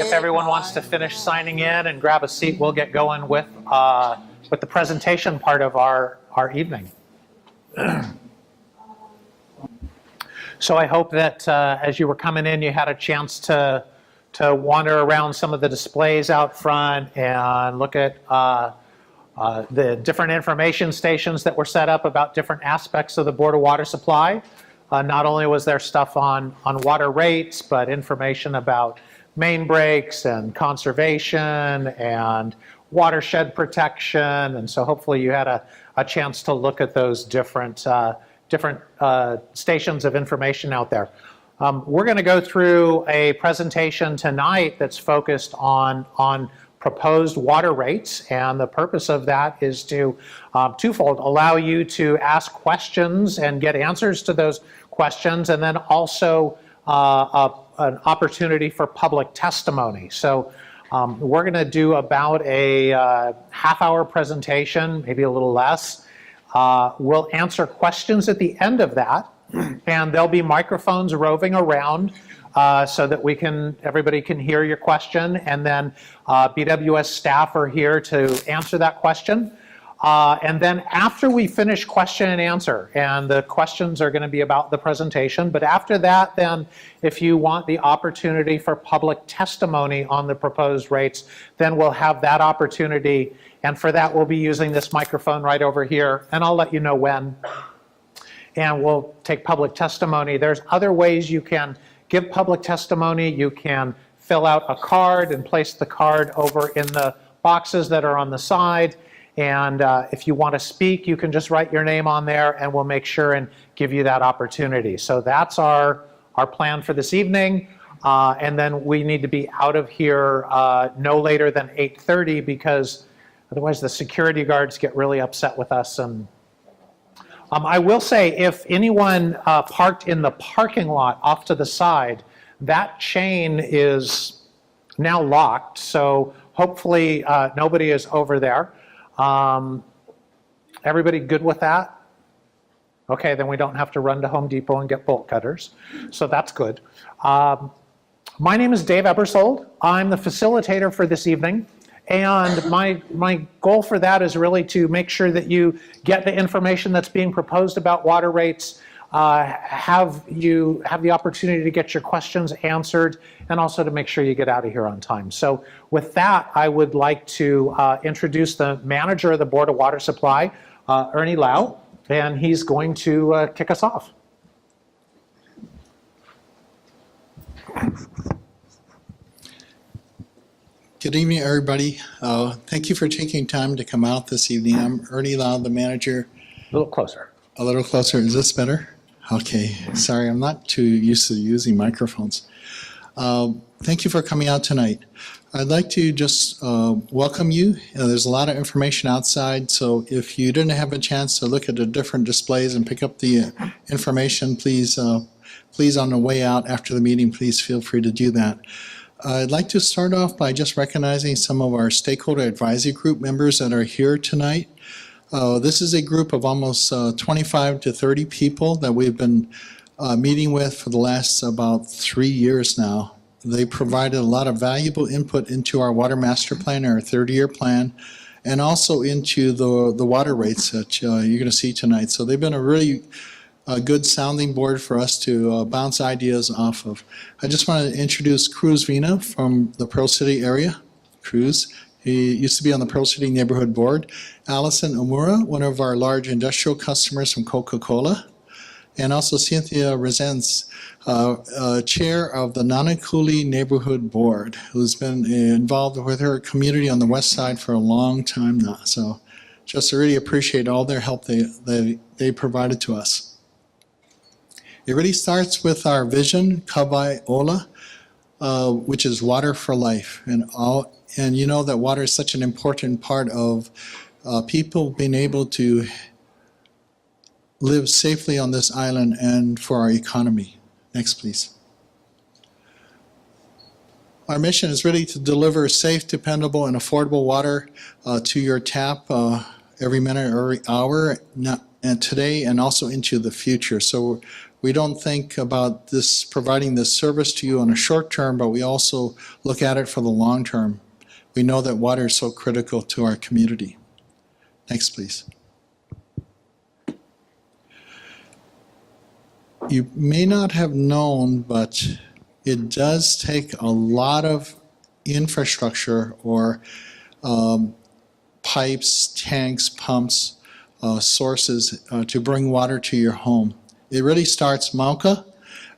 if everyone wants to finish signing in and grab a seat, we'll get going with the presentation part of our evening. So I hope that as you were coming in, you had a chance to wander around some of the displays out front and look at the different information stations that were set up about different aspects of the Board of Water Supply. Not only was there stuff on water rates, but information about main breaks and conservation and watershed protection. And so hopefully you had a chance to look at those different stations of information out there. We're going to go through a presentation tonight that's focused on proposed water rates, and the purpose of that is to twofold: allow you to ask questions and get answers to those questions, and then also an opportunity for public testimony. So we're going to do about a half-hour presentation, maybe a little less. We'll answer questions at the end of that, and there'll be microphones roving around so that everybody can hear your question, and then BWS staff are here to answer that question. And then after we finish question and answer, and the questions are going to be about the presentation, but after that, then if you want the opportunity for public testimony on the proposed rates, then we'll have that opportunity. And for that, we'll be using this microphone right over here, and I'll let you know when. And we'll take public testimony. There's other ways you can give public testimony. You can fill out a card and place the card over in the boxes that are on the side. And if you want to speak, you can just write your name on there, and we'll make sure and give you that opportunity. So that's our plan for this evening. And then we need to be out of here no later than 8:30, because otherwise the security guards get really upset with us. And I will say, if anyone parked in the parking lot off to the side, that chain is now locked. So hopefully nobody is over there. Everybody good with that? Okay, then we don't have to run to Home Depot and get bolt cutters. So that's good. My name is Dave Ebersold. I'm the facilitator for this evening. And my goal for that is really to make sure that you get the information that's being proposed about water rates, have the opportunity to get your questions answered, and also to make sure you get out of here on time. So with that, I would like to introduce the manager of the Board of Water Supply, Ernie Lau, and he's going to kick us off. Good evening, everybody. Thank you for taking time to come out this evening. I'm Ernie Lau, the manager. A little closer. A little closer. Is this better? Okay. Sorry, I'm not too used to using microphones. Thank you for coming out tonight. I'd like to just welcome you. There's a lot of information outside, so if you didn't have a chance to look at the different displays and pick up the information, please on the way out after the meeting, please feel free to do that. I'd like to start off by just recognizing some of our stakeholder advisory group members that are here tonight. This is a group of almost 25 to 30 people that we've been meeting with for the last about 3 years now. They provided a lot of valuable input into our water master plan, our 30-year plan, and also into the water rates that you're going to see tonight. So they've been a really good sounding board for us to bounce ideas off of. I just want to introduce Cruz Vina from the Pearl City area. Cruz, he used to be on the Pearl City Neighborhood Board. Allison Omura, one of our large industrial customers from Coca-Cola. And also Cynthia Resens, chair of the Nanakuli Neighborhood Board, who's been involved with her community on the west side for a long time now. So just really appreciate all their help they provided to us. It really starts with our vision, Kapolei Hale, which is water for life. And you know that water is such an important part of people being able to live safely on this island and for our economy. Next, please. Our mission is really to deliver safe, dependable, and affordable water to your tap every minute, every hour, and today and also into the future. So We don't think about this providing this service to you on a short term, but we also look at it for the long term. We know that water is so critical to our community. Next, please. You may not have known, but it does take a lot of infrastructure or pipes, tanks, pumps, sources to bring water to your home. It really starts Mauka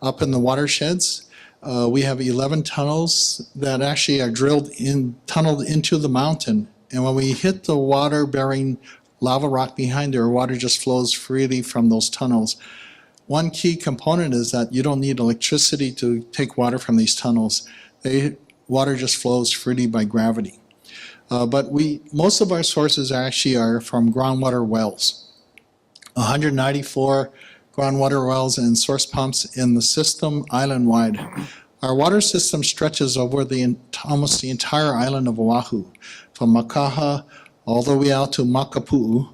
up in the watersheds. We have 11 tunnels that actually are tunneled into the mountain. And when we hit the water-bearing lava rock behind there, water just flows freely from those tunnels. One key component is that you don't need electricity to take water from these tunnels. Water just flows freely by gravity. But most of our sources actually are from groundwater wells. 194 groundwater wells and source pumps in the system island-wide. Our water system stretches over almost the entire island of Oahu, from Makaha all the way out to Makapu'u,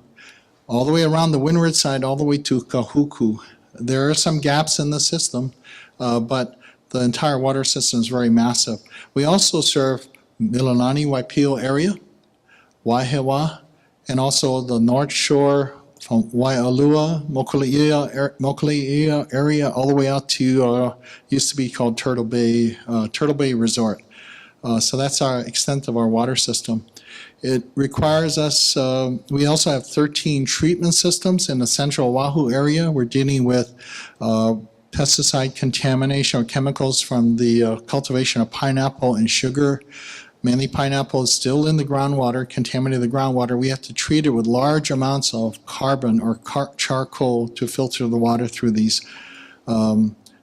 all the way around the windward side, all the way to Kahuku. There are some gaps in the system, but the entire water system is very massive. We also serve Mililani, Waipio area, Waihewa, and also the North Shore from Waialua, Mokuleia area, all the way out to used to be called Turtle Bay Resort. So that's our extent of our water system. It requires us, we also have 13 treatment systems in the central Oahu area. We're dealing with pesticide contamination or chemicals from the cultivation of pineapple and sugar. Mainly pineapple is still in the groundwater, contaminating the groundwater. We have to treat it with large amounts of carbon or charcoal to filter the water through these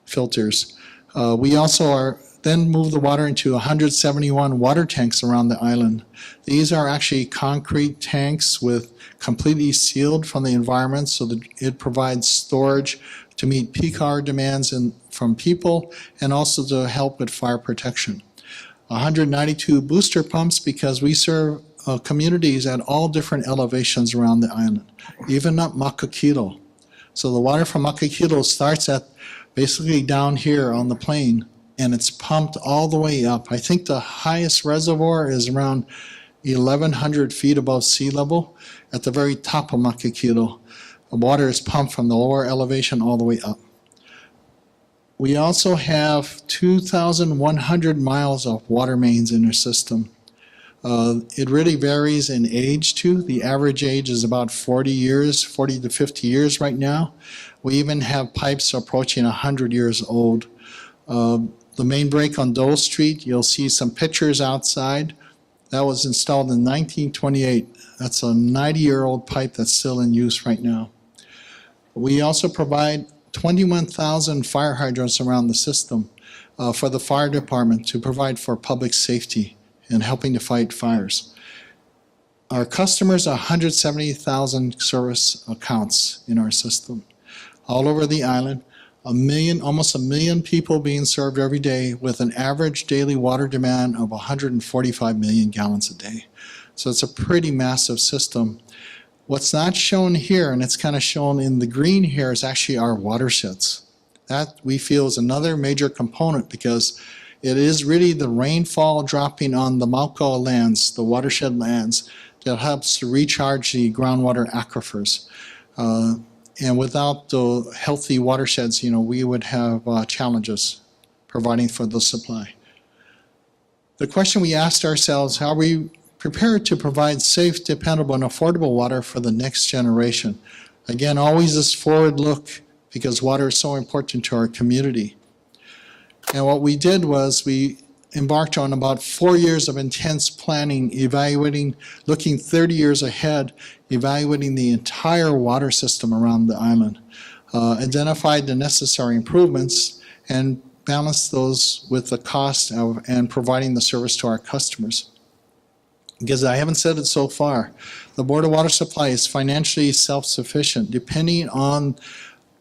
filters. We also then move the water into 171 water tanks around the island. These are actually concrete tanks with completely sealed from the environment so that it provides storage to meet peak hour demands from people and also to help with fire protection. 192 booster pumps because we serve communities at all different elevations around the island, even up Makakilo. So the water from Makakilo starts at basically down here on the plain, and it's pumped all the way up. I think the highest reservoir is around 1,100 feet above sea level at the very top of Makakilo. The water is pumped from the lower elevation all the way up. We also have 2,100 miles of water mains in our system. It really varies in age too. The average age is about 40 to 50 years right now. We even have pipes approaching 100 years old. The main break on Dole Street, you'll see some pictures outside. That was installed in 1928. That's a 90-year-old pipe that's still in use right now. We also provide 21,000 fire hydrants around the system for the fire department to provide for public safety and helping to fight fires. Our customers are 170,000 service accounts in our system. All over the island, almost a million people being served every day with an average daily water demand of 145 million gallons a day. So it's a pretty massive system. What's not shown here, and it's kind of shown in the green here, is actually our watersheds. That we feel is another major component because it is really the rainfall dropping on the Mauka lands, the watershed lands, that helps to recharge the groundwater aquifers. And without the healthy watersheds, we would have challenges providing for the supply. The question we asked ourselves, how are we prepared to provide safe, dependable, and affordable water for the next generation? Again, always this forward look because water is so important to our community. And what we did was we embarked on about 4 years of intense planning, evaluating, looking 30 years ahead, evaluating the entire water system around the island, identified the necessary improvements, and balanced those with the cost and providing the service to our customers. Because I haven't said it so far, the Board of Water Supply is financially self-sufficient, depending on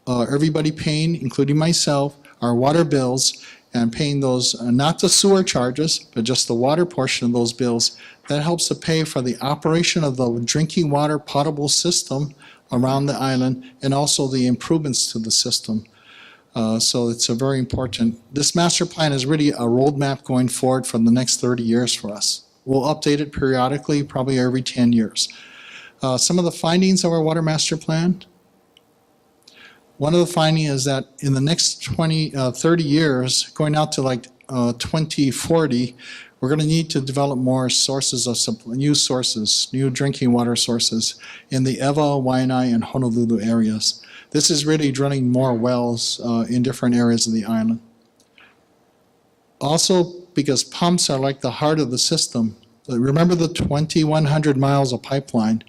everybody paying, including myself, our water bills, and paying those, not the sewer charges, but just the water portion of those bills. That helps to pay for the operation of the drinking water potable system around the island and also the improvements to the system. So it's a very important, this master plan is really a roadmap going forward for the next 30 years for us. We'll update it periodically, probably every 10 years. Some of the findings of our water master plan. One of the findings is that in the next 30 years, going out to like 2040, we're going to need to develop more sources of new sources, new drinking water sources in the Ewa, Waianae, and Honolulu areas. This is really drilling more wells in different areas of the island. Also, because pumps are like the heart of the system, remember the 2,100 miles of pipeline.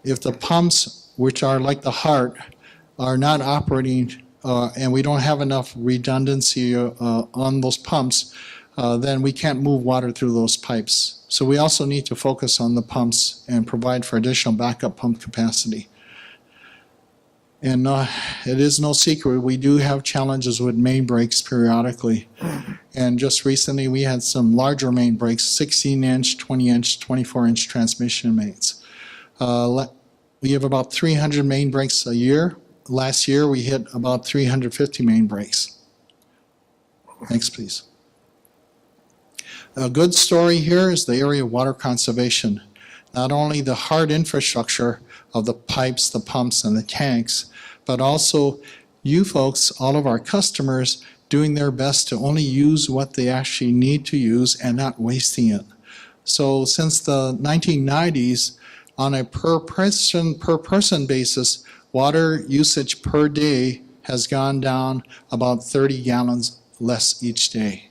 If the pumps, which are like the heart, are not operating and we don't have enough redundancy on those pumps, then we can't move water through those pipes. So we also need to focus on the pumps and provide for additional backup pump capacity. And it is no secret, we do have challenges with main breaks periodically. And just recently, we had some larger main breaks, 16-inch, 20-inch, 24-inch transmission mains. We have about 300 main breaks a year. Last year, we hit about 350 main breaks. Next, please. A good story here is the area of water conservation. Not only the hard infrastructure of the pipes, the pumps, and the tanks, but also you folks, all of our customers, doing their best to only use what they actually need to use and not wasting it. So since the 1990s, on a per person basis, water usage per day has gone down about 30 gallons less each day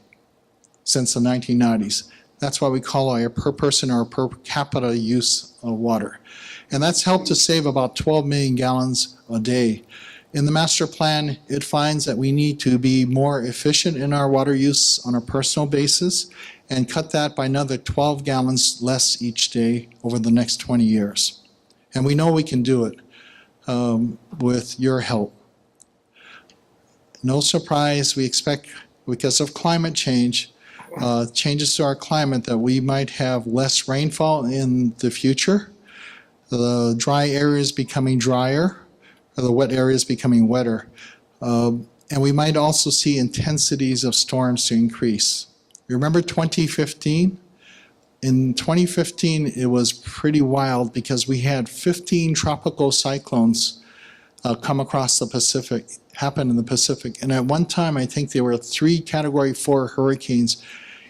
since the 1990s. That's why we call it a per person or per capita use of water. And that's helped to save about 12 million gallons a day. In the master plan, it finds that we need to be more efficient in our water use on a personal basis and cut that by another 12 gallons less each day over the next 20 years. And we know we can do it with your help. No surprise, we expect, because of climate change, changes to our climate, that we might have less rainfall in the future. The dry areas becoming drier, or the wet areas becoming wetter. And we might also see intensities of storms to increase. Remember 2015? In 2015, it was pretty wild because we had 15 tropical cyclones come across the Pacific, happen in the Pacific. And at one time, I think there were 3 Category 4 hurricanes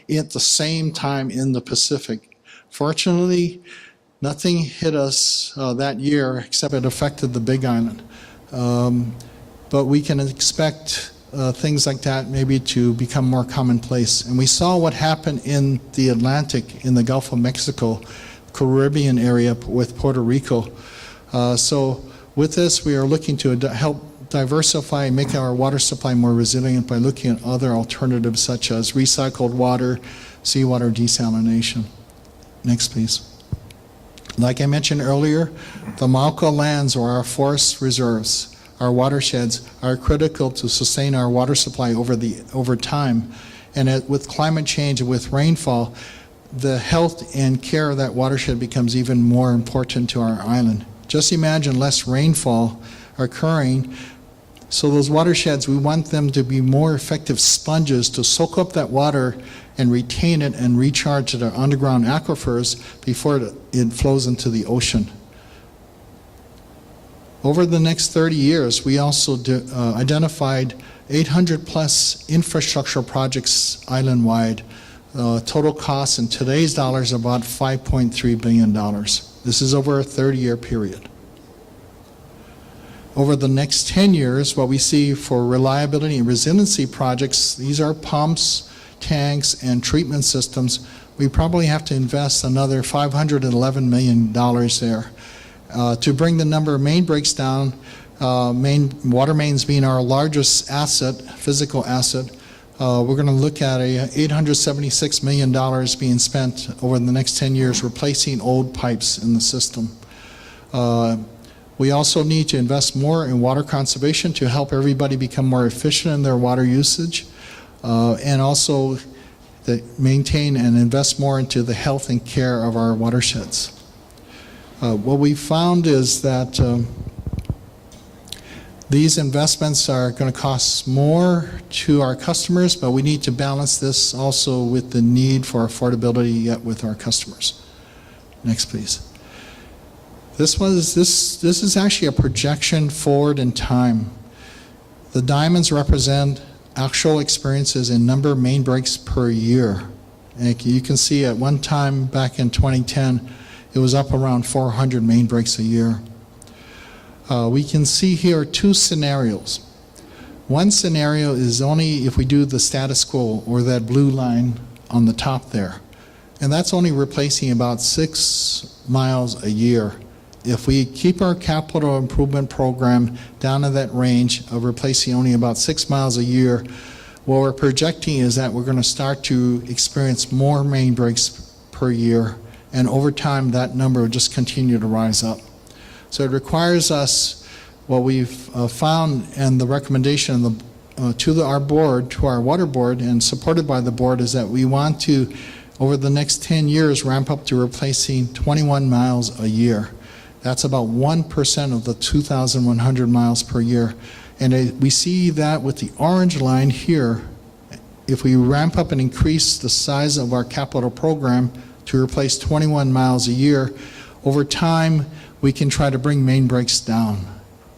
at the same time in the Pacific. Fortunately, nothing hit us that year except it affected the Big Island. But we can expect things like that maybe to become more commonplace. And we saw what happened in the Atlantic, in the Gulf of Mexico, Caribbean area with Puerto Rico. So with this, we are looking to help diversify and make our water supply more resilient by looking at other alternatives such as recycled water, seawater desalination. Next, please. Like I mentioned earlier, the Mauka lands or our forest reserves, our watersheds, are critical to sustain our water supply over time. And with climate change and with rainfall, the health and care of that watershed becomes even more important to our island. Just imagine less rainfall occurring. So those watersheds, we want them to be more effective sponges to soak up that water and retain it and recharge their underground aquifers before it flows into the ocean. Over the next 30 years, we also identified 800 plus infrastructure projects island-wide. Total cost in today's dollars about $5.3 billion. This is over a 30-year period. Over the next 10 years, what we see for reliability and resiliency projects, these are pumps, tanks, and treatment systems. We probably have to invest another $511 million there. To bring the number of main breaks down, water mains being our largest asset, physical asset, we're going to look at $876 million being spent over the next 10 years replacing old pipes in the system. We also need to invest more in water conservation to help everybody become more efficient in their water usage, and also maintain and invest more into the health and care of our watersheds. What we found is that These investments are going to cost more to our customers, but we need to balance this also with the need for affordability yet with our customers. Next, please. This is actually a projection forward in time. The diamonds represent actual experiences in number of main breaks per year. And you can see at one time back in 2010, it was up around 400 main breaks a year. We can see here two scenarios. One scenario is only if we do the status quo, or that blue line on the top there. And that's only replacing about 6 miles a year. If we keep our capital improvement program down in that range of replacing only about 6 miles a year, what we're projecting is that we're going to start to experience more main breaks per year, and over time that number will just continue to rise up. So it requires us, what we've found, and the recommendation to our board, to our water board, and supported by the board, is that we want to, over the next 10 years, ramp up to replacing 21 miles a year. That's about 1% of the 2,100 miles per year. And we see that with the orange line here. If we ramp up and increase the size of our capital program to replace 21 miles a year, over time, we can try to bring main breaks down.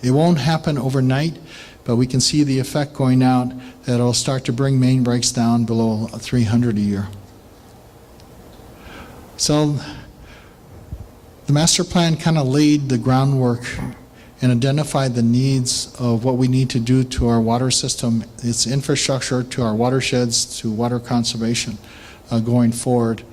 It won't happen overnight, but we can see the effect going out that it'll start to bring main breaks down below 300 a year. So the master plan kind of laid the groundwork and identified the needs of what we need to do to our water system, its infrastructure, to our watersheds, to water conservation going forward.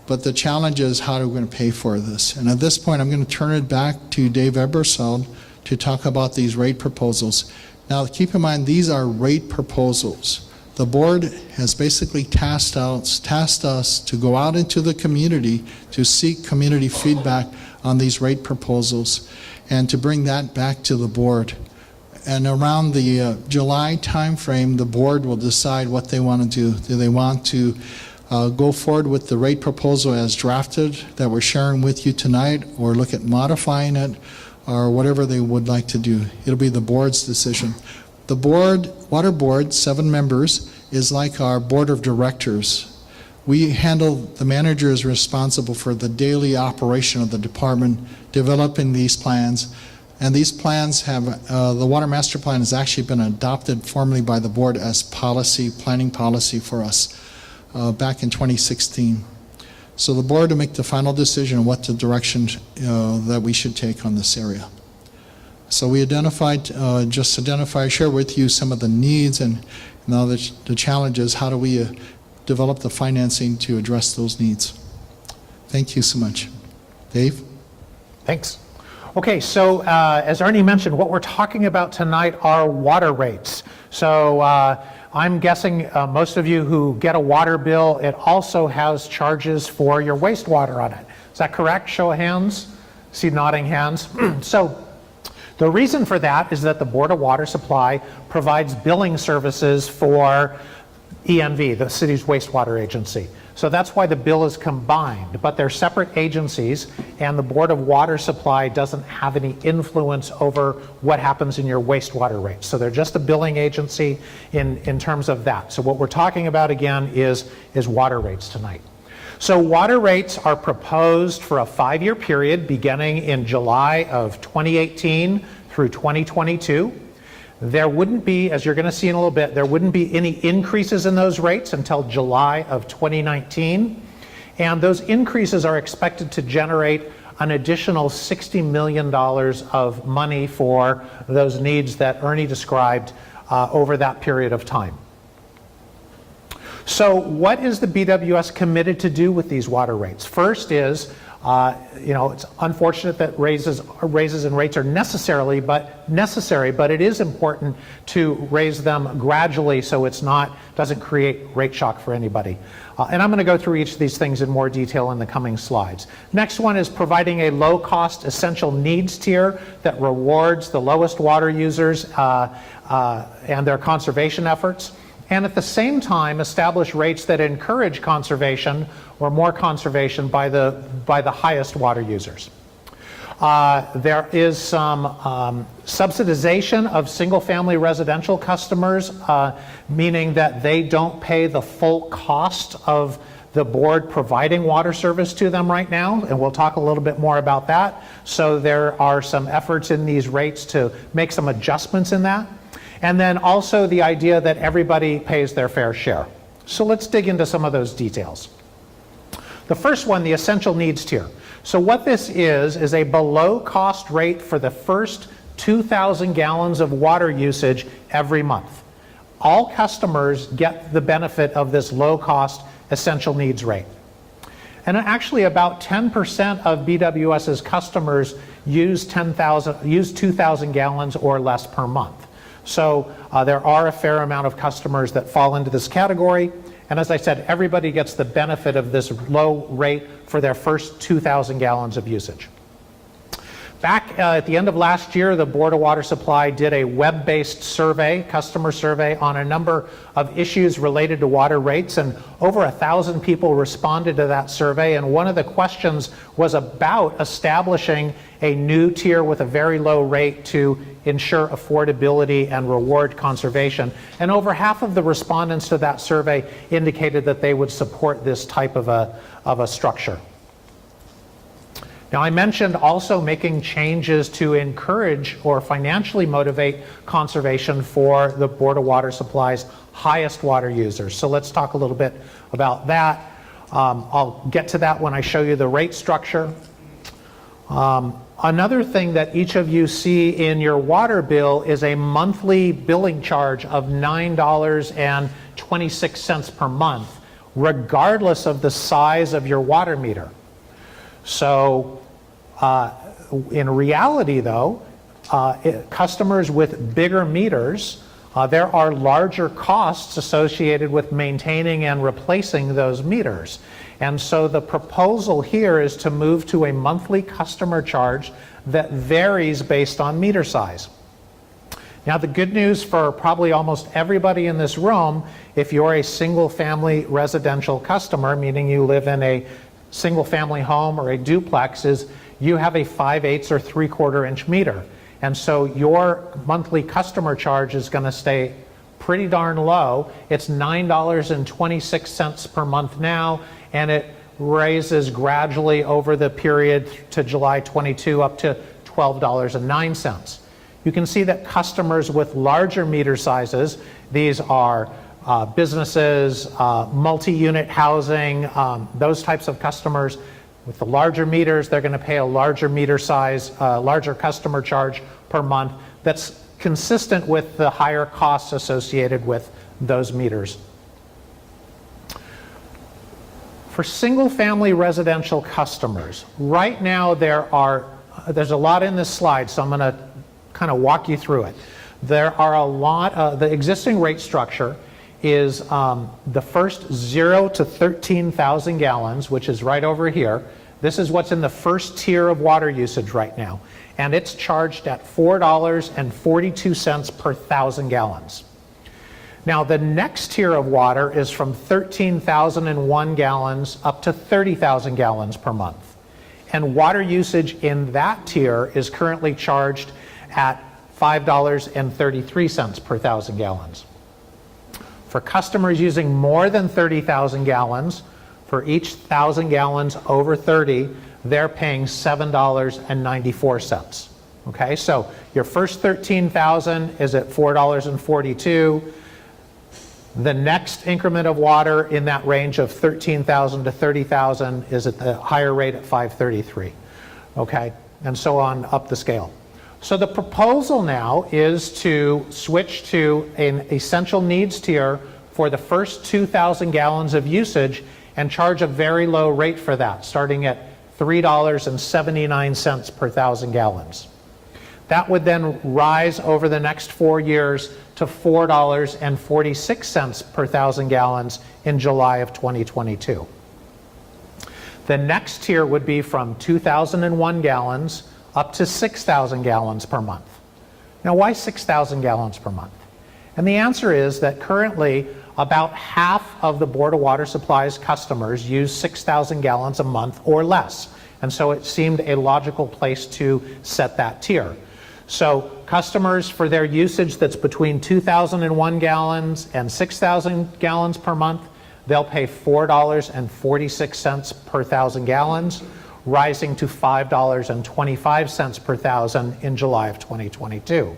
But the challenge is, how are we going to pay for this? And at this point, I'm going to turn it back to Dave Eberseld to talk about these rate proposals. Now, keep in mind, these are rate proposals. The board has basically tasked us to go out into the community to seek community feedback on these rate proposals and to bring that back to the board. And around the July timeframe, the board will decide what they want to do. Do they want to go forward with the rate proposal as drafted that we're sharing with you tonight, or look at modifying it, or whatever they would like to do? It'll be the board's decision. The board, water board, 7 members, is like our board of directors. We handle, the manager is responsible for the daily operation of the department, developing these plans. And these plans have, the water master plan has actually been adopted formally by the board as policy, planning policy for us back in 2016. So the board will make the final decision on what the direction that we should take on this area. So we identified, share with you some of the needs, and now the challenge is, how do we develop the financing to address those needs? Thank you so much. Dave? Thanks. Okay, so as Ernie mentioned, what we're talking about tonight are water rates. So I'm guessing most of you who get a water bill, it also has charges for your wastewater on it. Is that correct? Show of hands. See nodding hands. So the reason for that is that the Board of Water Supply provides billing services for EMV, the city's wastewater agency. So that's why the bill is combined, but they're separate agencies, and the Board of Water Supply doesn't have any influence over what happens in your wastewater rates. So they're just a billing agency in terms of that. So what we're talking about again is water rates tonight. So water rates are proposed for a 5-year period beginning in July of 2018 through 2022. There wouldn't be, as you're going to see in a little bit, there wouldn't be any increases in those rates until July of 2019. And those increases are expected to generate an additional $60 million of money for those needs that Ernie described over that period of time. So what is the BWS committed to do with these water rates? First is, it's unfortunate that raises in rates are necessary, but it is important to raise them gradually so doesn't create rate shock for anybody. And I'm going to go through each of these things in more detail in the coming slides. Next one is providing a low-cost essential needs tier that rewards the lowest water users and their conservation efforts, and at the same time establish rates that encourage conservation or more conservation by the highest water users. There is some subsidization of single-family residential customers, meaning that they don't pay the full cost of the board providing water service to them right now, and we'll talk a little bit more about that. So there are some efforts in these rates to make some adjustments in that. And then also the idea that everybody pays their fair share. So let's dig into some of those details. The first one, the essential needs tier. So what this is a below cost rate for the first 2,000 gallons of water usage every month. All customers get the benefit of this low cost essential needs rate. And actually about 10% of BWS's customers use 2,000 gallons or less per month. So there are a fair amount of customers that fall into this category. And as I said, everybody gets the benefit of this low rate for their first 2,000 gallons of usage. Back at the end of last year, the Board of Water Supply did a web-based survey, customer survey, on a number of issues related to water rates, and over 1,000 people responded to that survey. And one of the questions was about establishing a new tier with a very low rate to ensure affordability and reward conservation. And over half of the respondents to that survey indicated that they would support this type of a structure. Now, I mentioned also making changes to encourage or financially motivate conservation for the Board of Water Supply's highest water users. So let's talk a little bit about that. I'll get to that when I show you the rate structure. Another thing that each of you see in your water bill is a monthly billing charge of $9.26 per month, regardless of the size of your water meter. So in reality, though, customers with bigger meters, there are larger costs associated with maintaining and replacing those meters. And so the proposal here is to move to a monthly customer charge that varies based on meter size. Now, the good news for probably almost everybody in this room, if you're a single-family residential customer, meaning you live in a single-family home or a duplex, is you have a 5/8 or 3/4 inch meter. And so your monthly customer charge is going to stay pretty darn low. It's $9.26 per month now, and it raises gradually over the period to July 22 up to $12.09. You can see that customers with larger meter sizes, these are businesses, multi-unit housing, those types of customers with the larger meters, they're going to pay a larger meter size, larger customer charge per month that's consistent with the higher costs associated with those meters. For single-family residential customers, right now there's a lot in this slide, so I'm going to kind of walk you through it. There are a lot, the existing rate structure is the first 0 to 13,000 gallons, which is right over here. This is what's in the first tier of water usage right now. And it's charged at $4.42 per 1,000 gallons. Now, the next tier of water is from 13,001 gallons up to 30,000 gallons per month. And water usage in that tier is currently charged at $5.33 per 1,000 gallons. For customers using more than 30,000 gallons, for each 1,000 gallons over 30, they're paying $7.94. Okay, so your first 13,000 is at $4.42. The next increment of water in that range of 13,000 to 30,000 is at the higher rate at $5.33. Okay, and so on up the scale. So the proposal now is to switch to an essential needs tier for the first 2,000 gallons of usage and charge a very low rate for that, starting at $3.79 per 1,000 gallons. That would then rise over the next 4 years to $4.46 per 1,000 gallons in July of 2022. The next tier would be from 2,001 gallons up to 6,000 gallons per month. Now, why 6,000 gallons per month? And the answer is that currently about half of the Board of Water Supply's customers use 6,000 gallons a month or less. And so it seemed a logical place to set that tier. So customers, for their usage that's between 2,001 gallons and 6,000 gallons per month, they'll pay $4.46 per 1,000 gallons, rising to $5.25 per 1,000 in July of 2022.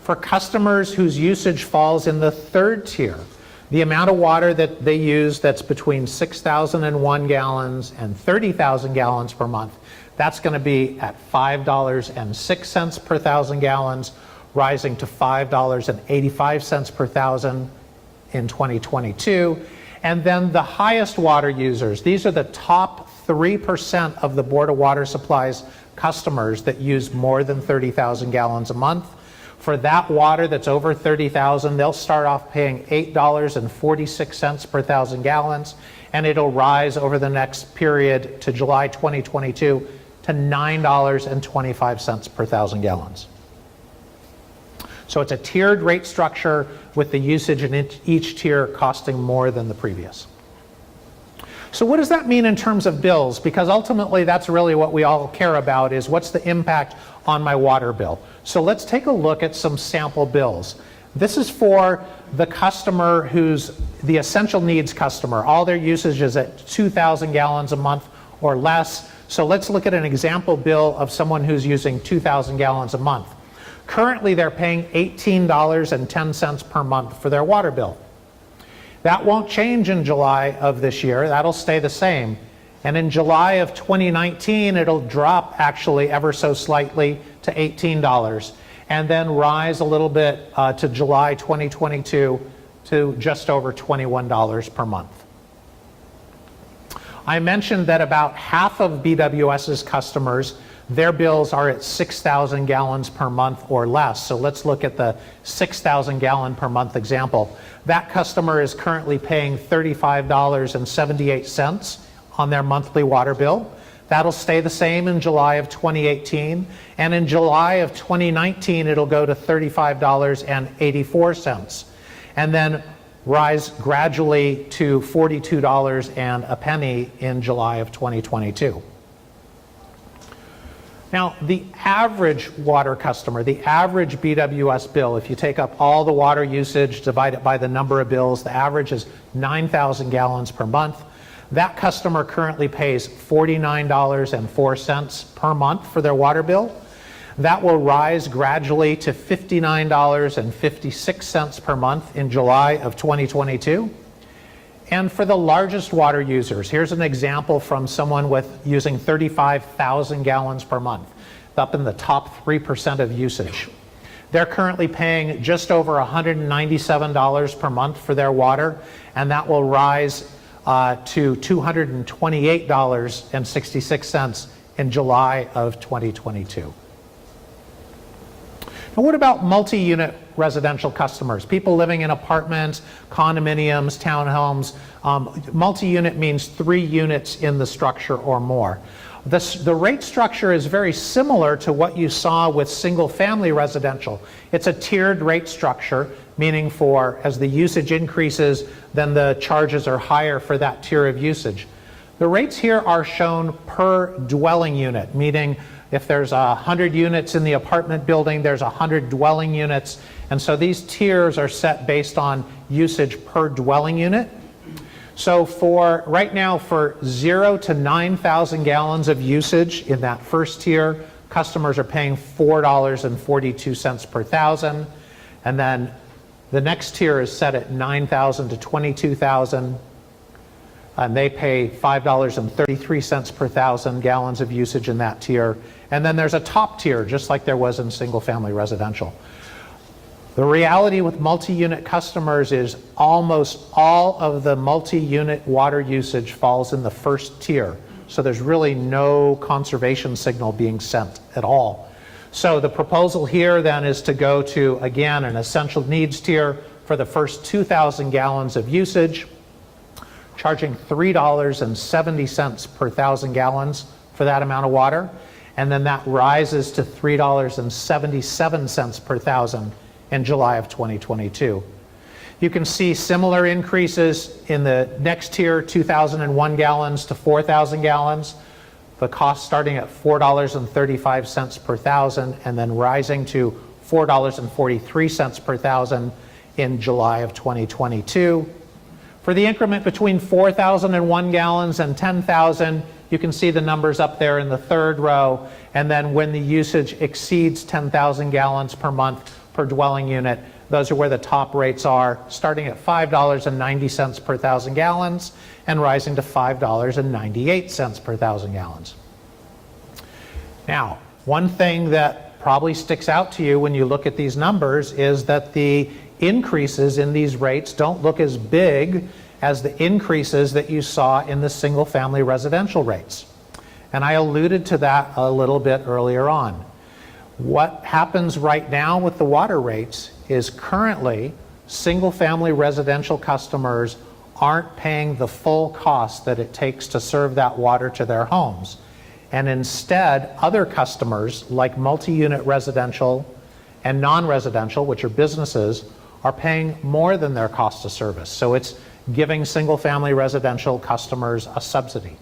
For customers whose usage falls in the third tier, the amount of water that they use that's between 6,001 gallons and 30,000 gallons per month, that's going to be at $5.06 per 1,000 gallons, rising to $5.85 per 1,000 in 2022. And then the highest water users, these are the top 3% of the Board of Water Supply's customers that use more than 30,000 gallons a month. For that water that's over 30,000, they'll start off paying $8.46 per 1,000 gallons, and it'll rise over the next period to July 2022 to $9.25 per 1,000 gallons. So it's a tiered rate structure with the usage in each tier costing more than the previous. So what does that mean in terms of bills? Because ultimately that's really what we all care about, is what's the impact on my water bill. So let's take a look at some sample bills. This is for the customer who's the essential needs customer. All their usage is at 2,000 gallons a month or less. So let's look at an example bill of someone who's using 2,000 gallons a month. Currently, they're paying $18.10 per month for their water bill. That won't change in July of this year. That'll stay the same. And in July of 2019, it'll drop actually ever so slightly to $18, and then rise a little bit to July 2022 to just over $21 per month. I mentioned that about half of BWS's customers, their bills are at 6,000 gallons per month or less. So let's look at the 6,000 gallon per month example. That customer is currently paying $35.78 on their monthly water bill. That'll stay the same in July of 2018. And in July of 2019, it'll go to $35.84. And then rise gradually to $42.01 in July of 2022. Now, the average water customer, the average BWS bill, if you take up all the water usage, divide it by the number of bills, the average is 9,000 gallons per month. That customer currently pays $49.04 per month for their water bill. That will rise gradually to $59.56 per month in July of 2022. And for the largest water users, here's an example from someone with using 35,000 gallons per month, up in the top 3% of usage. They're currently paying just over $197 per month for their water, and that will rise to $228.66 in July of 2022. Now, what about multi-unit residential customers? People living in apartments, condominiums, townhomes. Multi-unit means 3 units in the structure or more. The rate structure is very similar to what you saw with single-family residential. It's a tiered rate structure, meaning as the usage increases, then the charges are higher for that tier of usage. The rates here are shown per dwelling unit, meaning if there's 100 units in the apartment building, there's 100 dwelling units. And so these tiers are set based on usage per dwelling unit. So right now, for 0 to 9,000 gallons of usage in that first tier, customers are paying $4.42 per 1,000. And then the next tier is set at 9,000 to 22,000. And they pay $5.33 per 1,000 gallons of usage in that tier. And then there's a top tier, just like there was in single-family residential. The reality with multi-unit customers is almost all of the multi-unit water usage falls in the first tier. So there's really no conservation signal being sent at all. So the proposal here then is to go to, again, an essential needs tier for the first 2,000 gallons of usage, charging $3.70 per 1,000 gallons for that amount of water. And then that rises to $3.77 per 1,000 in July of 2022. You can see similar increases in the next tier, 2,001 gallons to 4,000 gallons. The cost starting at $4.35 per thousand and then rising to $4.43 per thousand in July of 2022. For the increment between 4,001 gallons and 10,000, you can see the numbers up there in the third row. And then when the usage exceeds 10,000 gallons per month per dwelling unit, those are where the top rates are, starting at $5.90 per thousand gallons and rising to $5.98 per thousand gallons. Now, one thing that probably sticks out to you when you look at these numbers is that the increases in these rates don't look as big as the increases that you saw in the single-family residential rates. And I alluded to that a little bit earlier on. What happens right now with the water rates is currently single-family residential customers aren't paying the full cost that it takes to serve that water to their homes. And instead, other customers like multi-unit residential and non-residential, which are businesses, are paying more than their cost of service. So it's giving single-family residential customers a subsidy.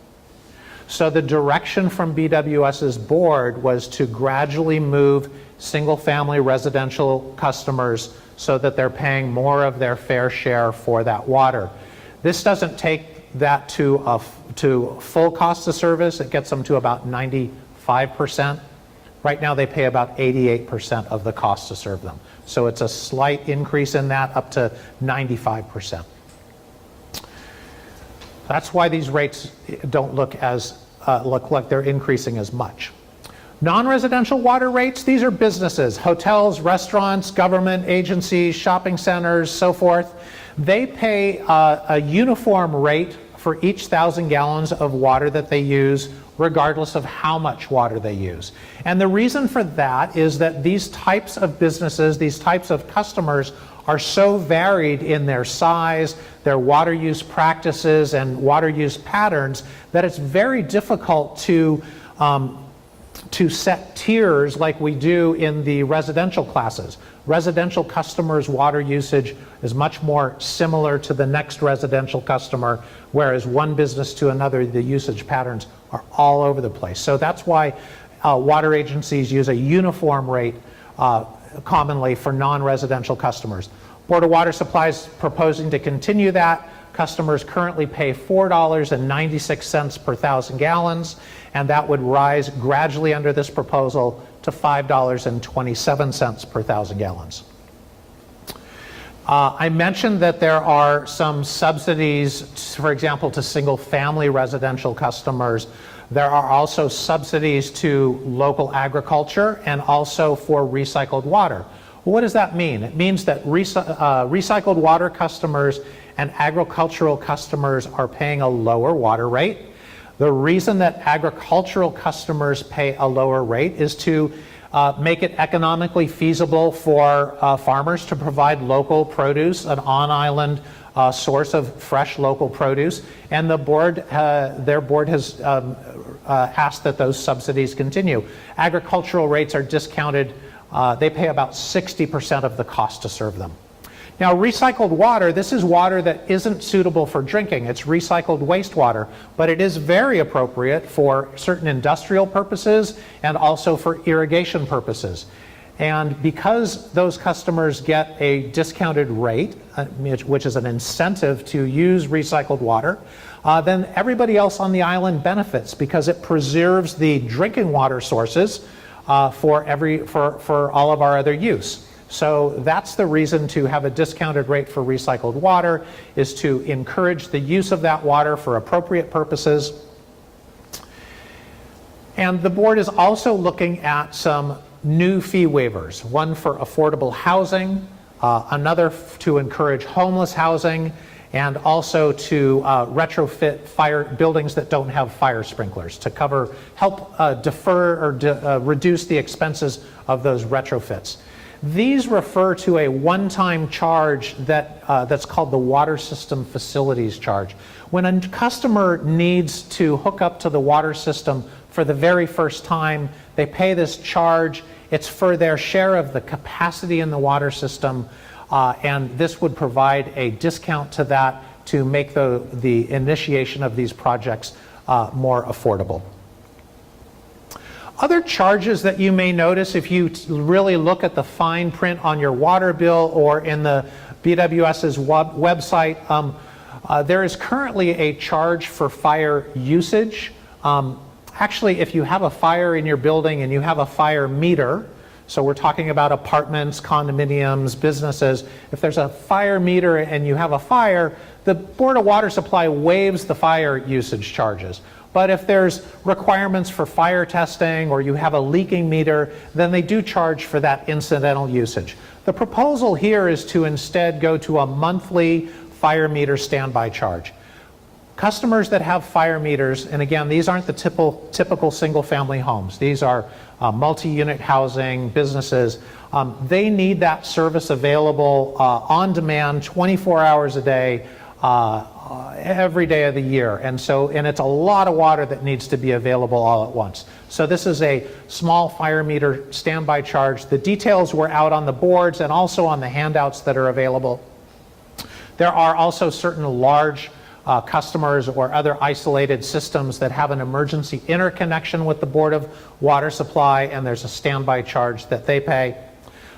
So the direction from BWS's board was to gradually move single-family residential customers so that they're paying more of their fair share for that water. This doesn't take that to full cost of service. It gets them to about 95%. Right now they pay about 88% of the cost to serve them. So it's a slight increase in that up to 95%. That's why these rates don't look like they're increasing as much. Non-residential water rates, these are businesses, hotels, restaurants, government agencies, shopping centers, so forth. They pay a uniform rate for each 1,000 gallons of water that they use, regardless of how much water they use. And the reason for that is that these types of businesses, these types of customers are so varied in their size, their water use practices and water use patterns that it's very difficult to set tiers like we do in the residential classes. Residential customers' water usage is much more similar to the next residential customer, whereas one business to another, the usage patterns are all over the place. So that's why water agencies use a uniform rate commonly for non-residential customers. Board of Water Supply is proposing to continue that. Customers currently pay $4.96 per thousand gallons, and that would rise gradually under this proposal to $5.27 per thousand gallons. I mentioned that there are some subsidies, for example, to single-family residential customers. There are also subsidies to local agriculture and also for recycled water. Well, what does that mean? It means that recycled water customers and agricultural customers are paying a lower water rate. The reason that agricultural customers pay a lower rate is to make it economically feasible for farmers to provide local produce, an on-island source of fresh local produce, and the board, their board has asked that those subsidies continue. Agricultural rates are discounted. They pay about 60% of the cost to serve them. Now, recycled water, this is water that isn't suitable for drinking. It's recycled wastewater, but it is very appropriate for certain industrial purposes and also for irrigation purposes. And because those customers get a discounted rate, which is an incentive to use recycled water, then everybody else on the island benefits because it preserves the drinking water sources for all of our other use. So that's the reason to have a discounted rate for recycled water, is to encourage the use of that water for appropriate purposes. And the board is also looking at some new fee waivers, one for affordable housing, another to encourage homeless housing, and also to retrofit buildings that don't have fire sprinklers to help defer or reduce the expenses of those retrofits. These refer to a one-time charge that's called the Water System Facilities Charge. When a customer needs to hook up to the water system for the very first time, they pay this charge. It's for their share of the capacity in the water system and this would provide a discount to that to make the initiation of these projects more affordable. Other charges that you may notice if you really look at the fine print on your water bill or in the BWS's website, there is currently a charge for fire usage. Actually, if you have a fire in your building and you have a fire meter, so we're talking about apartments, condominiums, businesses, if there's a fire meter and you have a fire, the Board of Water Supply waives the fire usage charges. But if there's requirements for fire testing or you have a leaking meter, then they do charge for that incidental usage. The proposal here is to instead go to a monthly fire meter standby charge. Customers that have fire meters, and again, these aren't the typical single-family homes. These are multi-unit housing, businesses. They need that service available on demand 24 hours a day, every day of the year. And it's a lot of water that needs to be available all at once. So this is a small fire meter standby charge. The details were out on the boards and also on the handouts that are available. There are also certain large customers or other isolated systems that have an emergency interconnection with the Board of Water Supply, and there's a standby charge that they pay.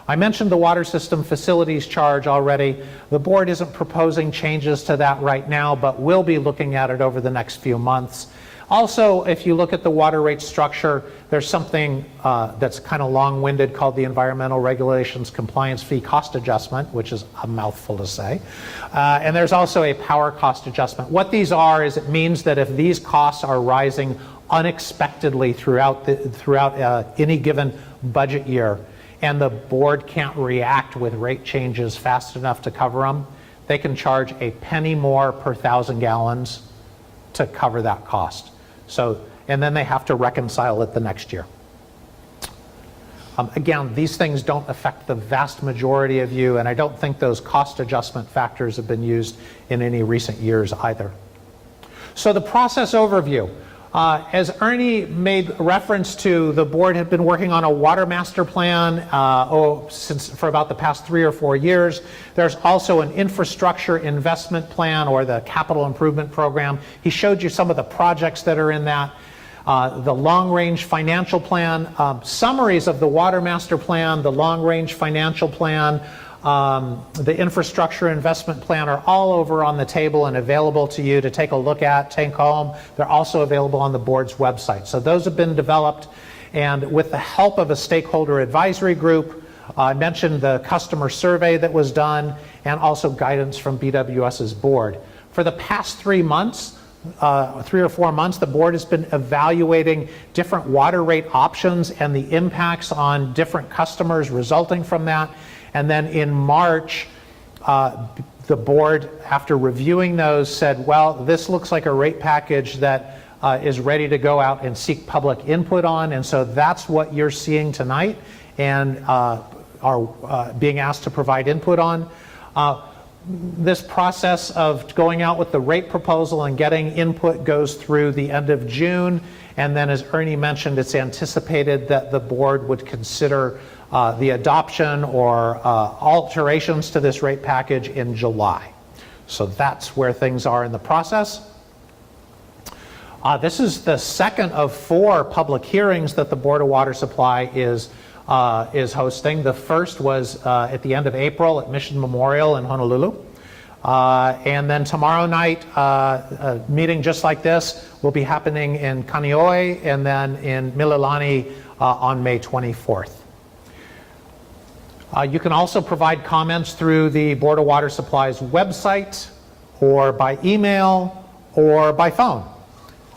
I mentioned the water system facilities charge already. The board isn't proposing changes to that right now, but we'll be looking at it over the next few months. Also, if you look at the water rate structure, there's something that's kind of long-winded called the Environmental Regulations Compliance Fee Cost Adjustment, which is a mouthful to say. And there's also a power cost adjustment. What these are is it means that if these costs are rising unexpectedly throughout any given budget year, and the board can't react with rate changes fast enough to cover them, they can charge a penny more per 1,000 gallons to cover that cost. And then they have to reconcile it the next year. Again, these things don't affect the vast majority of you, and I don't think those cost adjustment factors have been used in any recent years either. So the process overview. As Ernie made reference to, the board had been working on a water master plan for about the past 3 or 4 years. There's also an infrastructure investment plan, or the capital improvement program. He showed you some of the projects that are in that. The long-range financial plan, summaries of the water master plan, the long-range financial plan, the infrastructure investment plan are all over on the table and available to you to take a look at, take home. They're also available on the board's website. So those have been developed, and with the help of a stakeholder advisory group, I mentioned the customer survey that was done, and also guidance from BWS's board. For the past 3 months, 3 or 4 months, the board has been evaluating different water rate options and the impacts on different customers resulting from that. And then in March, the board, after reviewing those, said, well, this looks like a rate package that is ready to go out and seek public input on. And so that's what you're seeing tonight and are being asked to provide input on. This process of going out with the rate proposal and getting input goes through the end of June. And then, as Ernie mentioned, it's anticipated that the board would consider the adoption or alterations to this rate package in July. So that's where things are in the process. This is the second of 4 public hearings that the Board of Water Supply is hosting. The first was at the end of April at Mission Memorial in Honolulu. And then tomorrow night, a meeting just like this will be happening in Kaneohe and then in Mililani on May 24th. You can also provide comments through the Board of Water Supply's website, or by email, or by phone,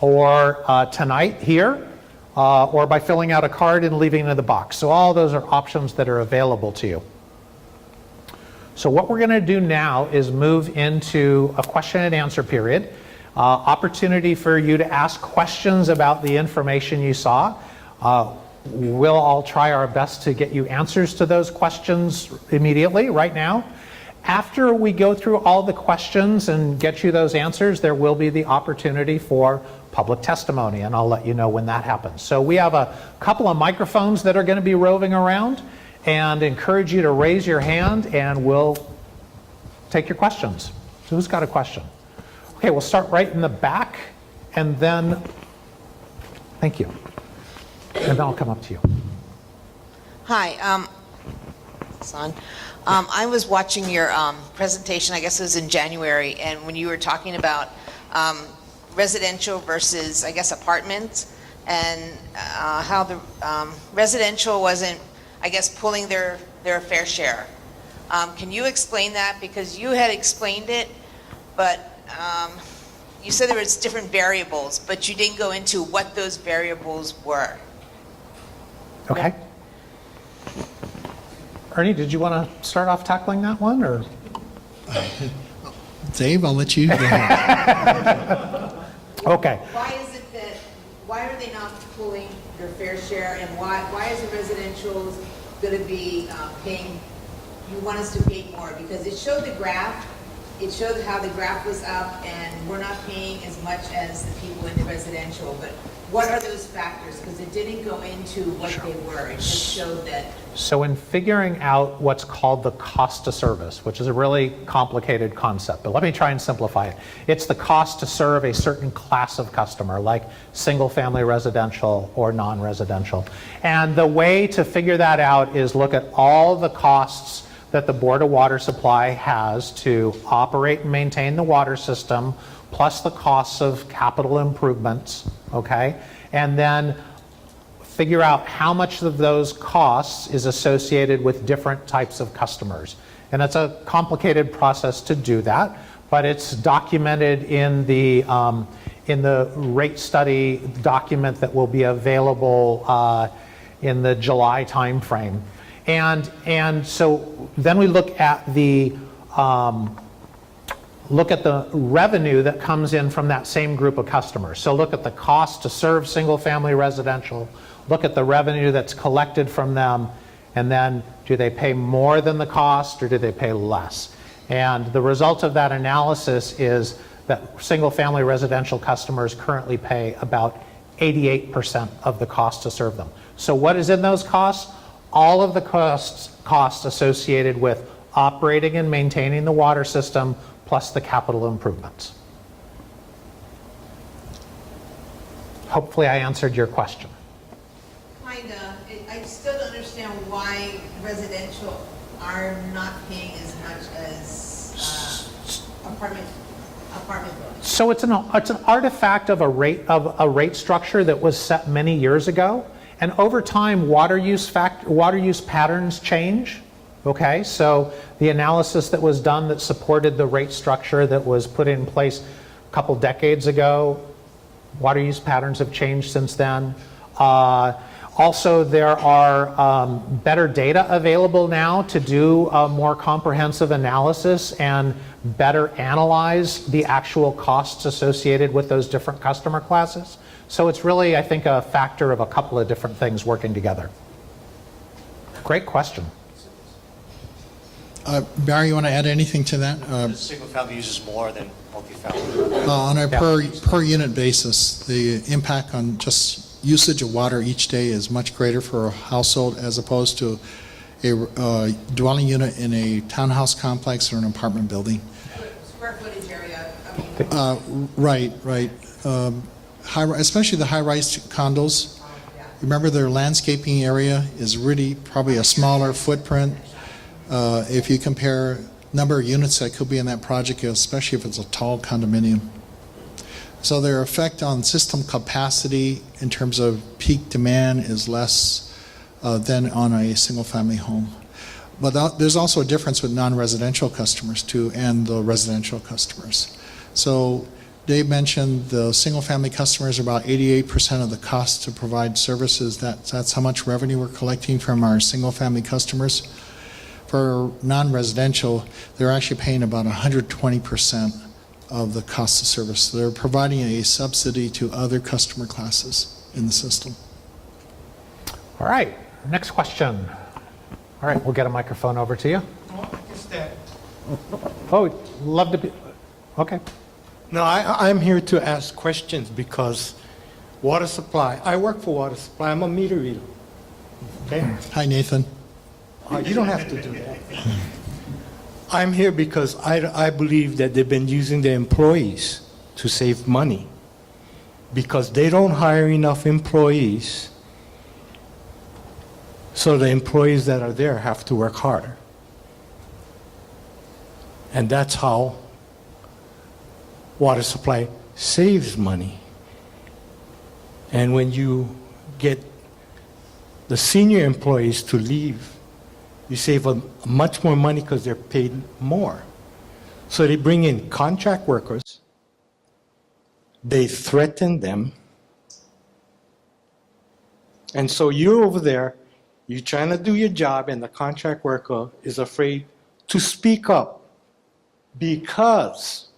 or tonight here, or by filling out a card and leaving it in the box. So all those are options that are available to you. So what we're going to do now is move into a question and answer period. Opportunity for you to ask questions about the information you saw. We'll all try our best to get you answers to those questions immediately, right now. After we go through all the questions and get you those answers, there will be the opportunity for public testimony, and I'll let you know when that happens. So we have a couple of microphones that are going to be roving around. and encourage you to raise your hand and we'll take your questions. So who's got a question? Okay, we'll start right in the back and then, thank you. And then I'll come up to you. Hi, son. I was watching your presentation, I guess it was in January, and when you were talking about residential versus, I guess, apartments, and how the residential wasn't, I guess, pulling their fair share. Can you explain that? Because you had explained it, but you said there was different variables, but you didn't go into what those variables were. Okay. Ernie, did you want to start off tackling that one, or? Dave, I'll let you go ahead. Okay. Why are they not pulling their fair share, and why is the residential going to be paying, you want us to pay more? Because it showed the graph, it showed how the graph was up, and we're not paying as much as the people in the residential, but what are those factors? Because it didn't go into what they were, it just showed that. So in figuring out what's called the cost to service, which is a really complicated concept, but let me try and simplify it. It's the cost to serve a certain class of customer, like single-family residential or non-residential. And the way to figure that out is look at all the costs that the Board of Water Supply has to operate and maintain the water system, plus the costs of capital improvements, okay? And then figure out how much of those costs is associated with different types of customers. And it's a complicated process to do that, but it's documented in the rate study document that will be available in the July timeframe. And so then we look at the revenue that comes in from that same group of customers. So look at the cost to serve single-family residential, look at the revenue that's collected from them, and then do they pay more than the cost or do they pay less? And the result of that analysis is that single-family residential customers currently pay about 88% of the cost to serve them. So what is in those costs? All of the costs associated with operating and maintaining the water system, plus the capital improvements. Hopefully I answered your question. Kinda. I still don't understand why residential are not paying as much as apartment buildings. So it's an artifact of a rate structure that was set many years ago, and over time water use patterns change. Okay, so the analysis that was done that supported the rate structure that was put in place a couple decades ago, water use patterns have changed since then. Also, there are better data available now to do a more comprehensive analysis and better analyze the actual costs associated with those different customer classes. So it's really, I think, a factor of a couple of different things working together. Great question. Barry, you want to add anything to that? Single family uses more than multifamily. On a per unit basis, the impact on just usage of water each day is much greater for a household as opposed to a dwelling unit in a townhouse complex or an apartment building. Square footage area, Right. Especially the high-rise condos. Remember, their landscaping area is really probably a smaller footprint. If you compare number of units that could be in that project, especially if it's a tall condominium. So their effect on system capacity in terms of peak demand is less than on a single-family home. But there's also a difference with non-residential customers too, and the residential customers. So Dave mentioned the single-family customers are about 88% of the cost to provide services. That's how much revenue we're collecting from our single-family customers. For non-residential, they're actually paying about 120% of the cost of service. So they're providing a subsidy to other customer classes in the system. All right, next question. All right, we'll get a microphone over to you. Is that? Oh, love to be, okay. No, I'm here to ask questions because water supply, I work for water supply, I'm a meter reader. Okay? Hi, Nathan. You don't have to do that. I'm here because I believe that they've been using their employees to save money because they don't hire enough employees, so the employees that are there have to work harder. And that's how water supply saves money. And when you get the senior employees to leave, you save much more money because they're paid more. So they bring in contract workers, they threaten them, and so you're over there, you're trying to do your job, and the contract worker is afraid to speak up because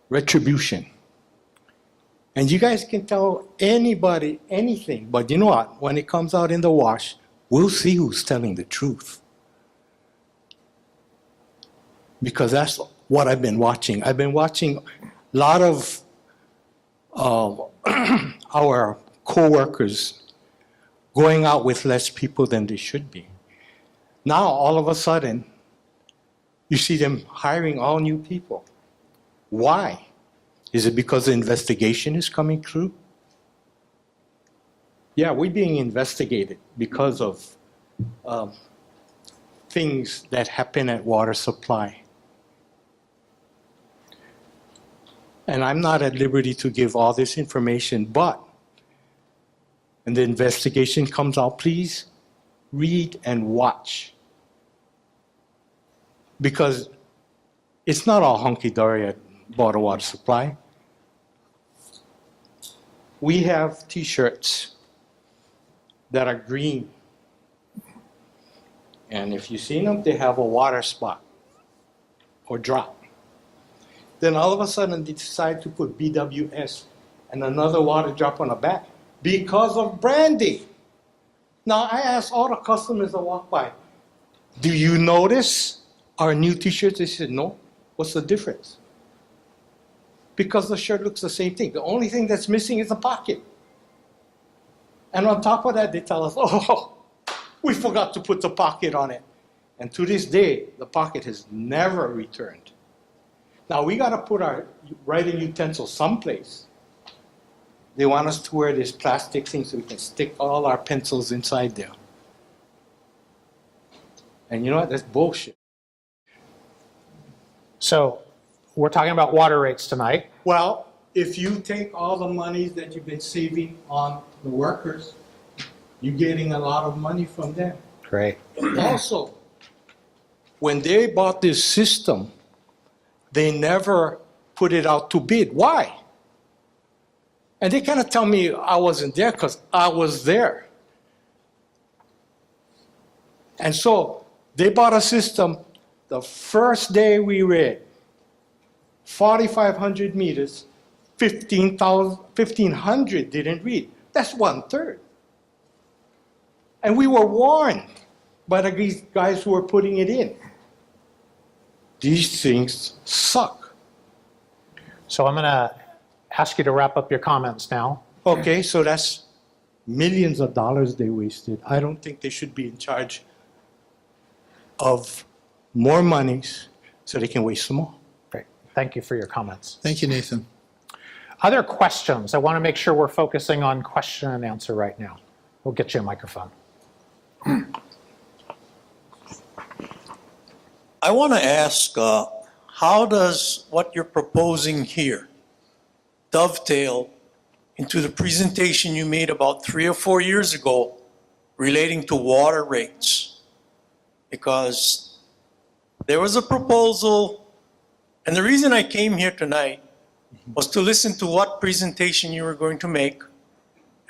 retribution. And you guys can tell anybody anything, but you know what? When it comes out in the wash, we'll see who's telling the truth. Because that's what I've been watching. I've been watching a lot of our co-workers going out with less people than they should be. Now, all of a sudden, you see them hiring all new people. Why? Is it because the investigation is coming through? Yeah, we're being investigated because of things that happen at water supply. And I'm not at liberty to give all this information, but when the investigation comes out, please read and watch. Because it's not all hunky-dory at Border Water Supply. We have T-shirts that are green. And if you've seen them, they have a water spot or drop. Then all of a sudden they decide to put BWS and another water drop on the back because of branding. Now I asked all the customers that walk by, do you notice our new T-shirts? They said, no. What's the difference? Because the shirt looks the same thing. The only thing that's missing is the pocket. And on top of that, they tell us, oh, we forgot to put the pocket on it. And to this day, the pocket has never returned. Now, we got to put our writing utensils someplace. They want us to wear this plastic thing so we can stick all our pencils inside there. And you know what? That's bullshit. So we're talking about water rates tonight. Well, if you take all the monies that you've been saving on the workers, you're getting a lot of money from them. Great. Also, when they bought this system, they never put it out to bid. Why? And they kind of tell me I wasn't there because I was there. And so they bought a system the first day we read, 4,500 meters, 1,500 didn't read. That's 1/3. And we were warned by the guys who were putting it in. These things suck. So I'm going to ask you to wrap up your comments now. Okay, so that's millions of dollars they wasted. I don't think they should be in charge of more monies so they can waste some more. Great. Thank you for your comments. Thank you, Nathan. Other questions? I want to make sure we're focusing on question and answer right now. We'll get you a microphone. I want to ask, how does what you're proposing here dovetail into the presentation you made about 3 or 4 years ago relating to water rates? Because there was a proposal, and the reason I came here tonight was to listen to what presentation you were going to make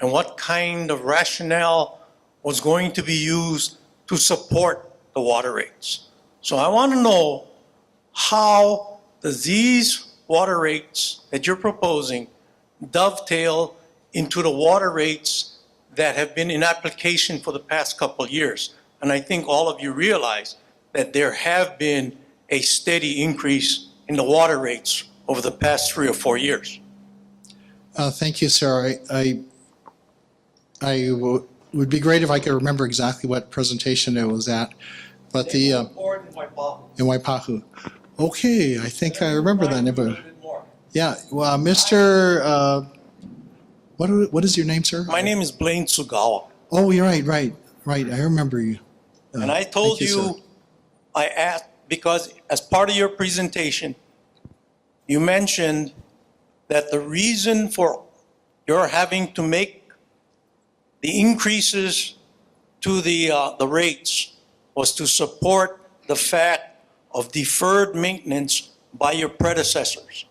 and what kind of rationale was going to be used to support the water rates. So I want to know, how does these water rates that you're proposing dovetail into the water rates that have been in application for the past couple of years? And I think all of you realize that there have been a steady increase in the water rates over the past 3 or 4 years. Thank you, sir. would be great if I could remember exactly what presentation it was at, but the, Board in Waipahu. in Waipahu. Okay, I think I remember that. A Never. little bit more. Yeah, well, Mr., what is your name, sir? My name is Blaine Tsugawa, Oh, you're right. I remember you. and I told thank you, sir. you, I asked, because as part of your presentation, you mentioned that the reason for your having to make the increases to the rates was to support the fact of deferred maintenance by your predecessors.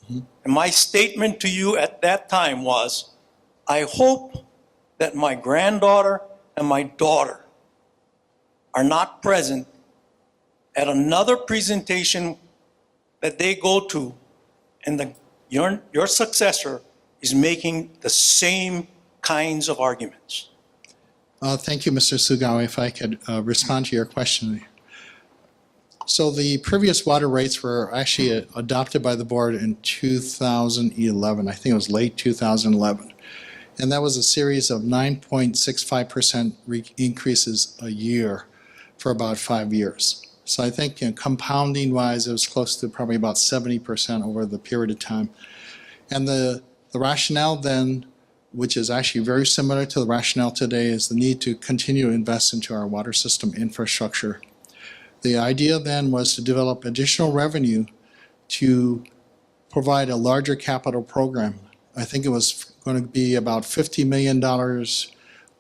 And my statement to you at that time was, I hope that my granddaughter and my daughter are not present at another presentation that they go to, and your successor is making the same kinds of arguments. Thank you, Mr. Sugawa. If I could respond to your question. So the previous water rates were actually adopted by the board in 2011. I think it was late 2011. And that was a series of 9.65% increases a year for about 5 years. So I think, compounding wise, it was close to probably about 70% over the period of time. And the rationale then, which is actually very similar to the rationale today, is the need to continue to invest into our water system infrastructure. The idea then was to develop additional revenue to provide a larger capital program. I think it was going to be about $50 million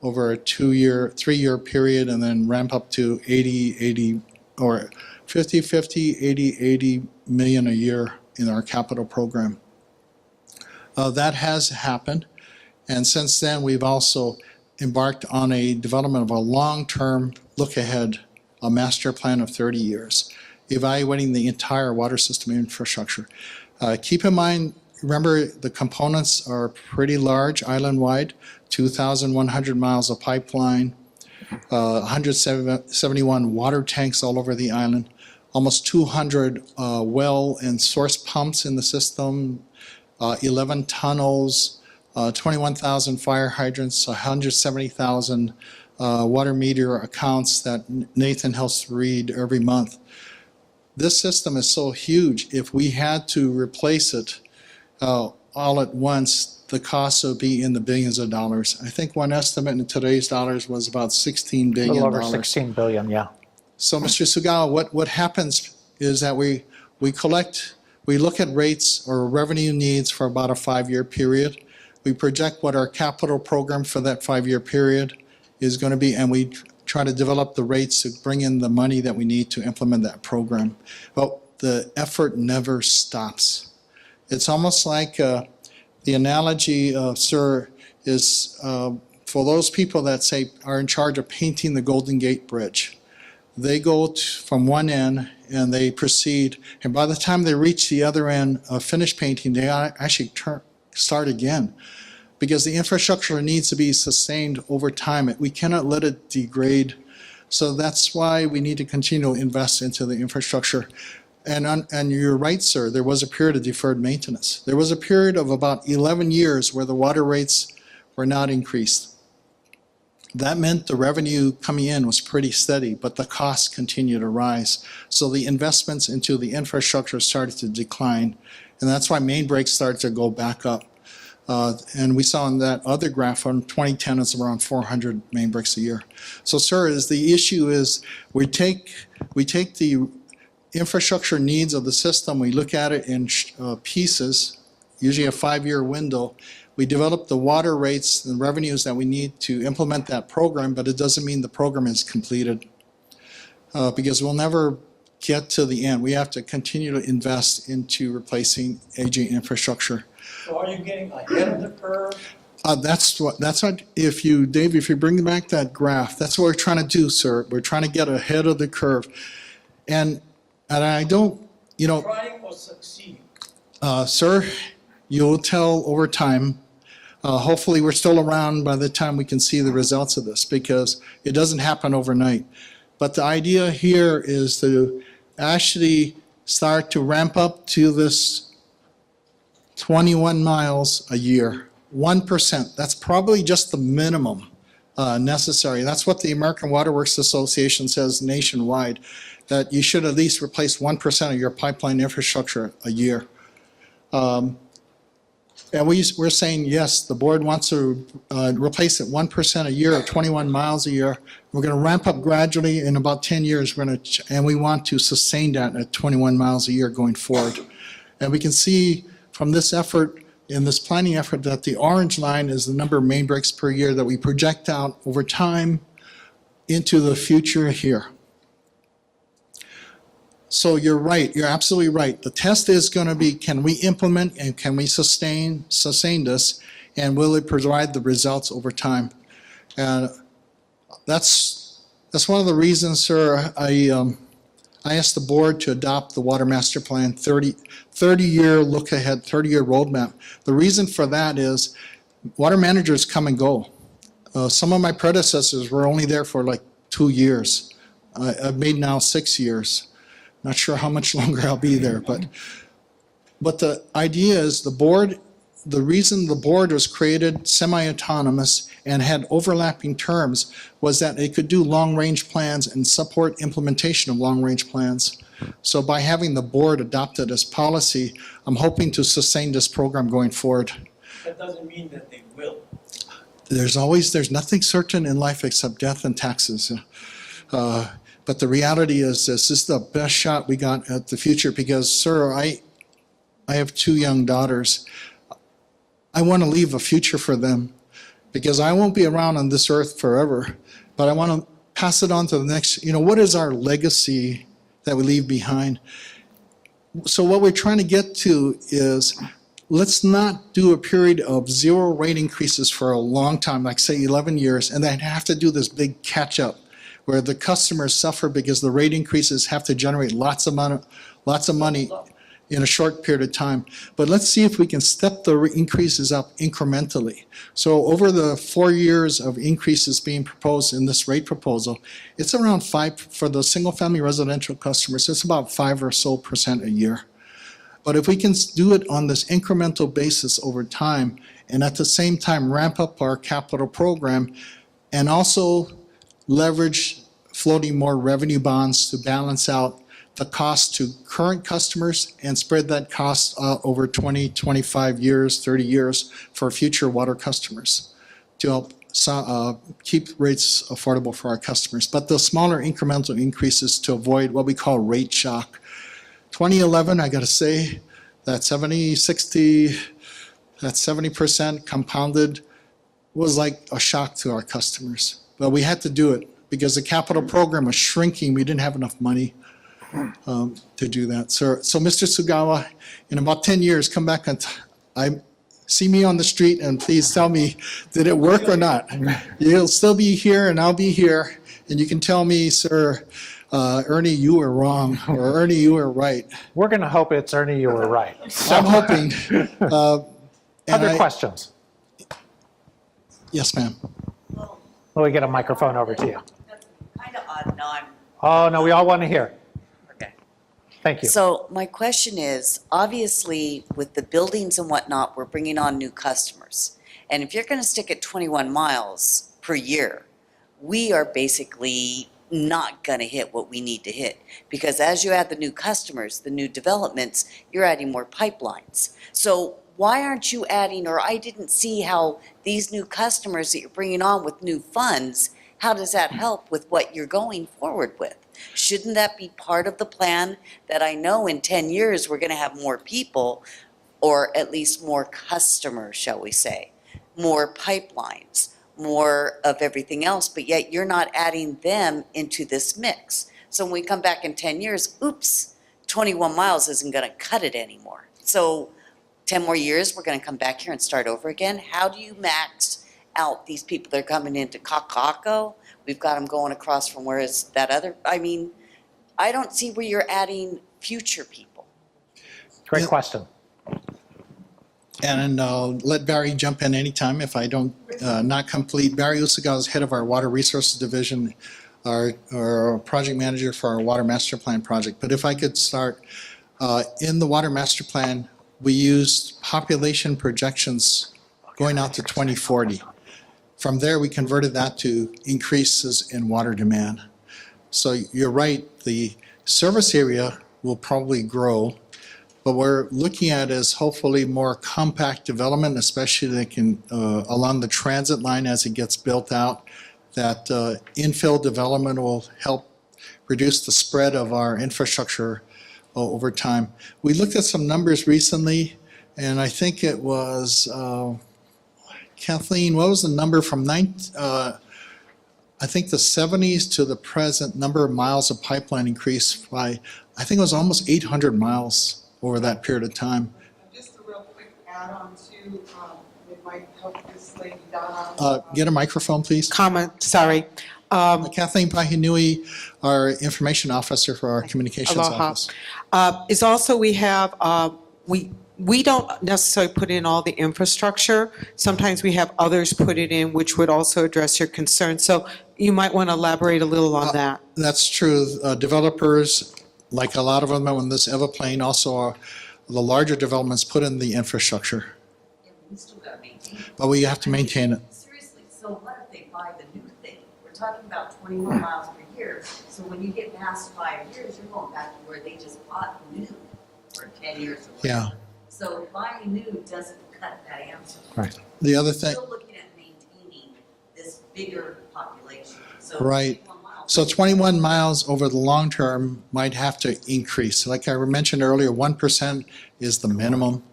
over a 3-year period, and then ramp up to 80 or 50, 80 million a year in our capital program. That has happened, and since then we've also embarked on a development of a long-term look ahead, a master plan of 30 years, evaluating the entire water system infrastructure. Keep in mind, remember, the components are pretty large island-wide, 2,100 miles of pipeline, 171 water tanks all over the island, almost 200 well and source pumps in the system, 11 tunnels, 21,000 fire hydrants, 170,000 water meter accounts that Nathan helps read every month. This system is so huge, if we had to replace it all at once, the cost would be in the billions of dollars. I think one estimate in today's dollars was about $16 A billion. little over 16 billion, yeah. So, Mr. Sugawa, what happens is that we look at rates or revenue needs for about a 5-year period. We project what our capital program for that 5-year period is going to be, and we try to develop the rates to bring in the money that we need to implement that program. But the effort never stops. It's almost like the analogy, sir, is for those people that say are in charge of painting the Golden Gate Bridge. They go from one end and they proceed, and by the time they reach the other end of finished painting, they actually start again, because the infrastructure needs to be sustained over time. We cannot let it degrade. So that's why we need to continue to invest into the infrastructure. And you're right, sir, there was a period of deferred maintenance. There was a period of about 11 years where the water rates were not increased. That meant the revenue coming in was pretty steady, but the costs continued to rise. So the investments into the infrastructure started to decline, and that's why main breaks started to go back up. And we saw in that other graph from 2010, it's around 400 main breaks a year. So, sir, the issue is we take the infrastructure needs of the system, we look at it in pieces, usually a 5-year window. We develop the water rates and revenues that we need to implement that program, but it doesn't mean the program is completed, because we'll never get to the end. We have to continue to invest into replacing aging infrastructure. So are you getting ahead of the curve? That's what, if you, Dave, if you bring back that graph, that's what we're trying to do, sir. We're trying to get ahead of the curve. And I don't, Trying or succeeding? Sir, you'll tell over time. Hopefully we're still around by the time we can see the results of this, because it doesn't happen overnight. But the idea here is to actually start to ramp up to this 21 miles a year, 1%. That's probably just the minimum necessary. That's what the American Water Works Association says nationwide, that you should at least replace 1% of your pipeline infrastructure a year. And we're saying, yes, the board wants to replace it 1% a year or 21 miles a year. We're going to ramp up gradually in about 10 years. And we want to sustain that at 21 miles a year going forward. And we can see from this effort, in this planning effort, that the orange line is the number of main breaks per year that we project out over time into the future here. So you're right, you're absolutely right. The test is going to be, can we implement and can we sustain this, and will it provide the results over time? And that's one of the reasons, sir, I asked the board to adopt the Water Master Plan 30-year look ahead, 30-year roadmap. The reason for that is water managers come and go. Some of my predecessors were only there for like 2 years. I've made now 6 years. Not sure how much longer I'll be there, but the idea is the reason the board was created semi-autonomous and had overlapping terms was that it could do long-range plans and support implementation of long-range plans. So by having the board adopted as policy, I'm hoping to sustain this program going forward. That doesn't mean that they will. There's nothing certain in life except death and taxes. But the reality is this is the best shot we got at the future because, sir, I have 2 young daughters. I want to leave a future for them because I won't be around on this earth forever, but I want to pass it on to the next. What is our legacy that we leave behind? So what we're trying to get to is let's not do a period of 0 rate increases for a long time, like say 11 years, and then have to do this big catch up where the customers suffer because the rate increases have to generate lots of money in a short period of time. But let's see if we can step the increases up incrementally. So over the 4 years of increases being proposed in this rate proposal, it's around 5 for the single-family residential customers. It's about 5% or so a year. But if we can do it on this incremental basis over time, and at the same time ramp up our capital program, and also leverage floating more revenue bonds to balance out the cost to current customers and spread that cost over 20, 25 years, 30 years for future water customers to help keep rates affordable for our customers. But the smaller incremental increases to avoid what we call rate shock. 2011, I got to say, that 70% compounded was like a shock to our customers. But we had to do it because the capital program was shrinking. We didn't have enough money to do that. So Mr. Sugawa, in about 10 years, come back and see me on the street and please tell me, did it work or not? You'll still be here and I'll be here. And you can tell me, sir, Ernie, you were wrong, or Ernie, you were right. We're going to hope it's Ernie, you were right. I'm hoping. Other questions? Yes, ma'am. Let me get a microphone over to you. That's kind of odd. No, I'm Oh, no, we all want to hear. okay. Thank you. So my question is, obviously, with the buildings and whatnot, we're bringing on new customers. And if you're going to stick at 21 miles per year, we are basically not going to hit what we need to hit. Because as you add the new customers, the new developments, you're adding more pipelines. So why aren't you adding, or I didn't see how these new customers that you're bringing on with new funds, how does that help with what you're going forward with? Shouldn't that be part of the plan that I know in 10 years we're going to have more people, or at least more customers, shall we say, more pipelines, more of everything else, but yet you're not adding them into this mix. So when we come back in 10 years, oops, 21 miles isn't going to cut it anymore. So 10 more years, we're going to come back here and start over again. How do you max out these people that are coming into Kakako? We've got them going across from where is that other, I mean, I don't see where you're adding future people. Great question. And I'll let Barry jump in anytime if I don't not complete. Barry Usagawa is head of our Water Resources Division, our project manager for our Water Master Plan project. But if I could start, in the Water Master Plan, we used population projections going out to 2040 From there, we converted that to increases in water demand. So you're right, the service area will probably grow. What we're looking at is hopefully more compact development, especially that can, along the transit line as it gets built out, that infill development will help reduce the spread of our infrastructure over time. We looked at some numbers recently, and I think it was, Kathleen, what was the number from I think the 70s to the present number of miles of pipeline increased by, I think it was almost 800 miles over that period of time. Just a real quick add-on to, it might help this lady Donna. Get a microphone, please. Comment, sorry. Kathleen Pahinui, our information officer for our communications Aloha. office. Is also we have, we don't necessarily put in all the infrastructure. Sometimes we have others put it in, which would also address your concerns. So you might want to elaborate a little on that. That's true. Developers, like a lot of them on this EVA plane, also are the larger developments put in the infrastructure, Yeah, we still got to maintain it. but we have to maintain it. Seriously, so what if they buy the new thing? We're talking about 21 miles per year, so when you get past 5 years, you're going back to where they just bought new for 10 years or whatever. Yeah. So buying new doesn't cut that answer. Right. The other We're thing, still looking at maintaining this bigger population. So Right. 21 miles. so 21 miles over the long term might have to increase. Like I mentioned earlier, 1% is the minimum.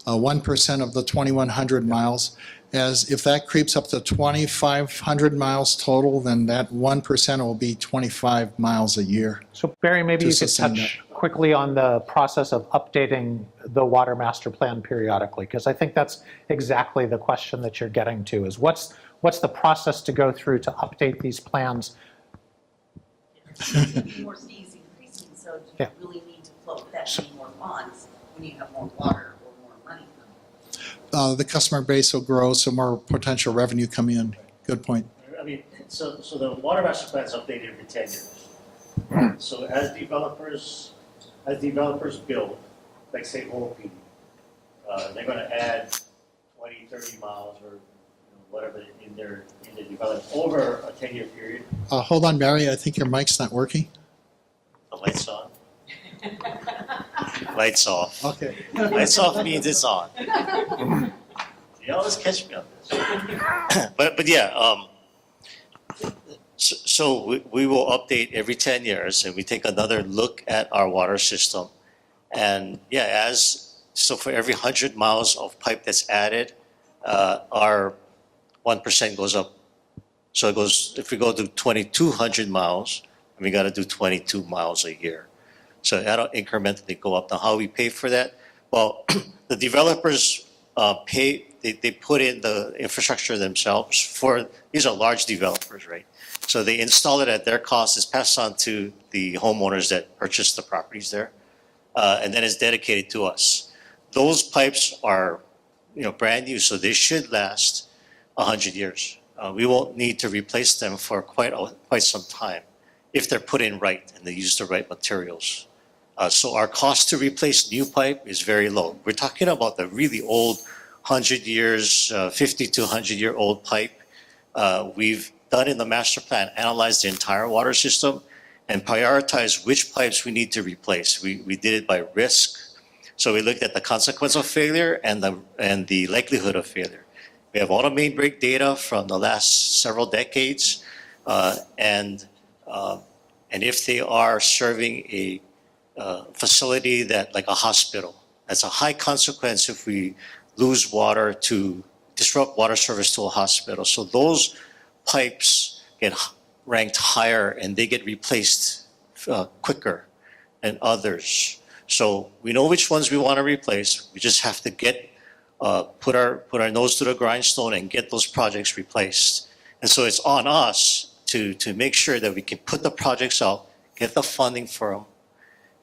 1% of the 2,100 miles. As if that creeps up to 2,500 miles total, then that 1% will be 25 miles a year. So Barry, maybe To you could sustain touch quickly on the process of updating the water master plan periodically, because I think that's exactly the question that you're getting to, is what's the process to go through to update these plans? More fees increasing, so do Yeah. you really need to float that many more bonds when you have more water or more money? The customer base will grow, so more potential revenue come in. Good point. I mean, so the water master plan is updated every 10 years. So as developers build, like say OP, they're gonna add 20, 30 miles or whatever in their development over a 10-year period. Hold on, Barry, I think your mic's not working. The lights on. Lights off. Okay. Lights off means it's on. You always catch me on this. But yeah, so we will update every 10 years and we take another look at our water system. And yeah, so for every 100 miles of pipe that's added, our 1% goes up. So it goes, if we go to 2,200 miles, we got to do 22 miles a year. So that'll incrementally go up. Now, how we pay for that? Well, the developers pay, they put in the infrastructure themselves these are large developers, right? So they install it at their cost. It's passed on to the homeowners that purchase the properties there. And then it's dedicated to us. Those pipes are, brand new, so they should last 100 years. We won't need to replace them for quite some time if they're put in right and they use the right materials. So our cost to replace new pipe is very low. We're talking about the really old 100 years, 50 to 100-year-old pipe. We've done in the master plan, analyzed the entire water system and prioritized which pipes we need to replace. We did it by risk. So we looked at the consequence of failure and the likelihood of failure. We have all the main break data from the last several decades, and if they are serving a facility that, like a hospital, that's a high consequence if we lose water to disrupt water service to a hospital. So those pipes get ranked higher and they get replaced quicker than others. So we know which ones we want to replace. We just have to put our nose to the grindstone and get those projects replaced. And so it's on us to make sure that we can put the projects out, get the funding for them,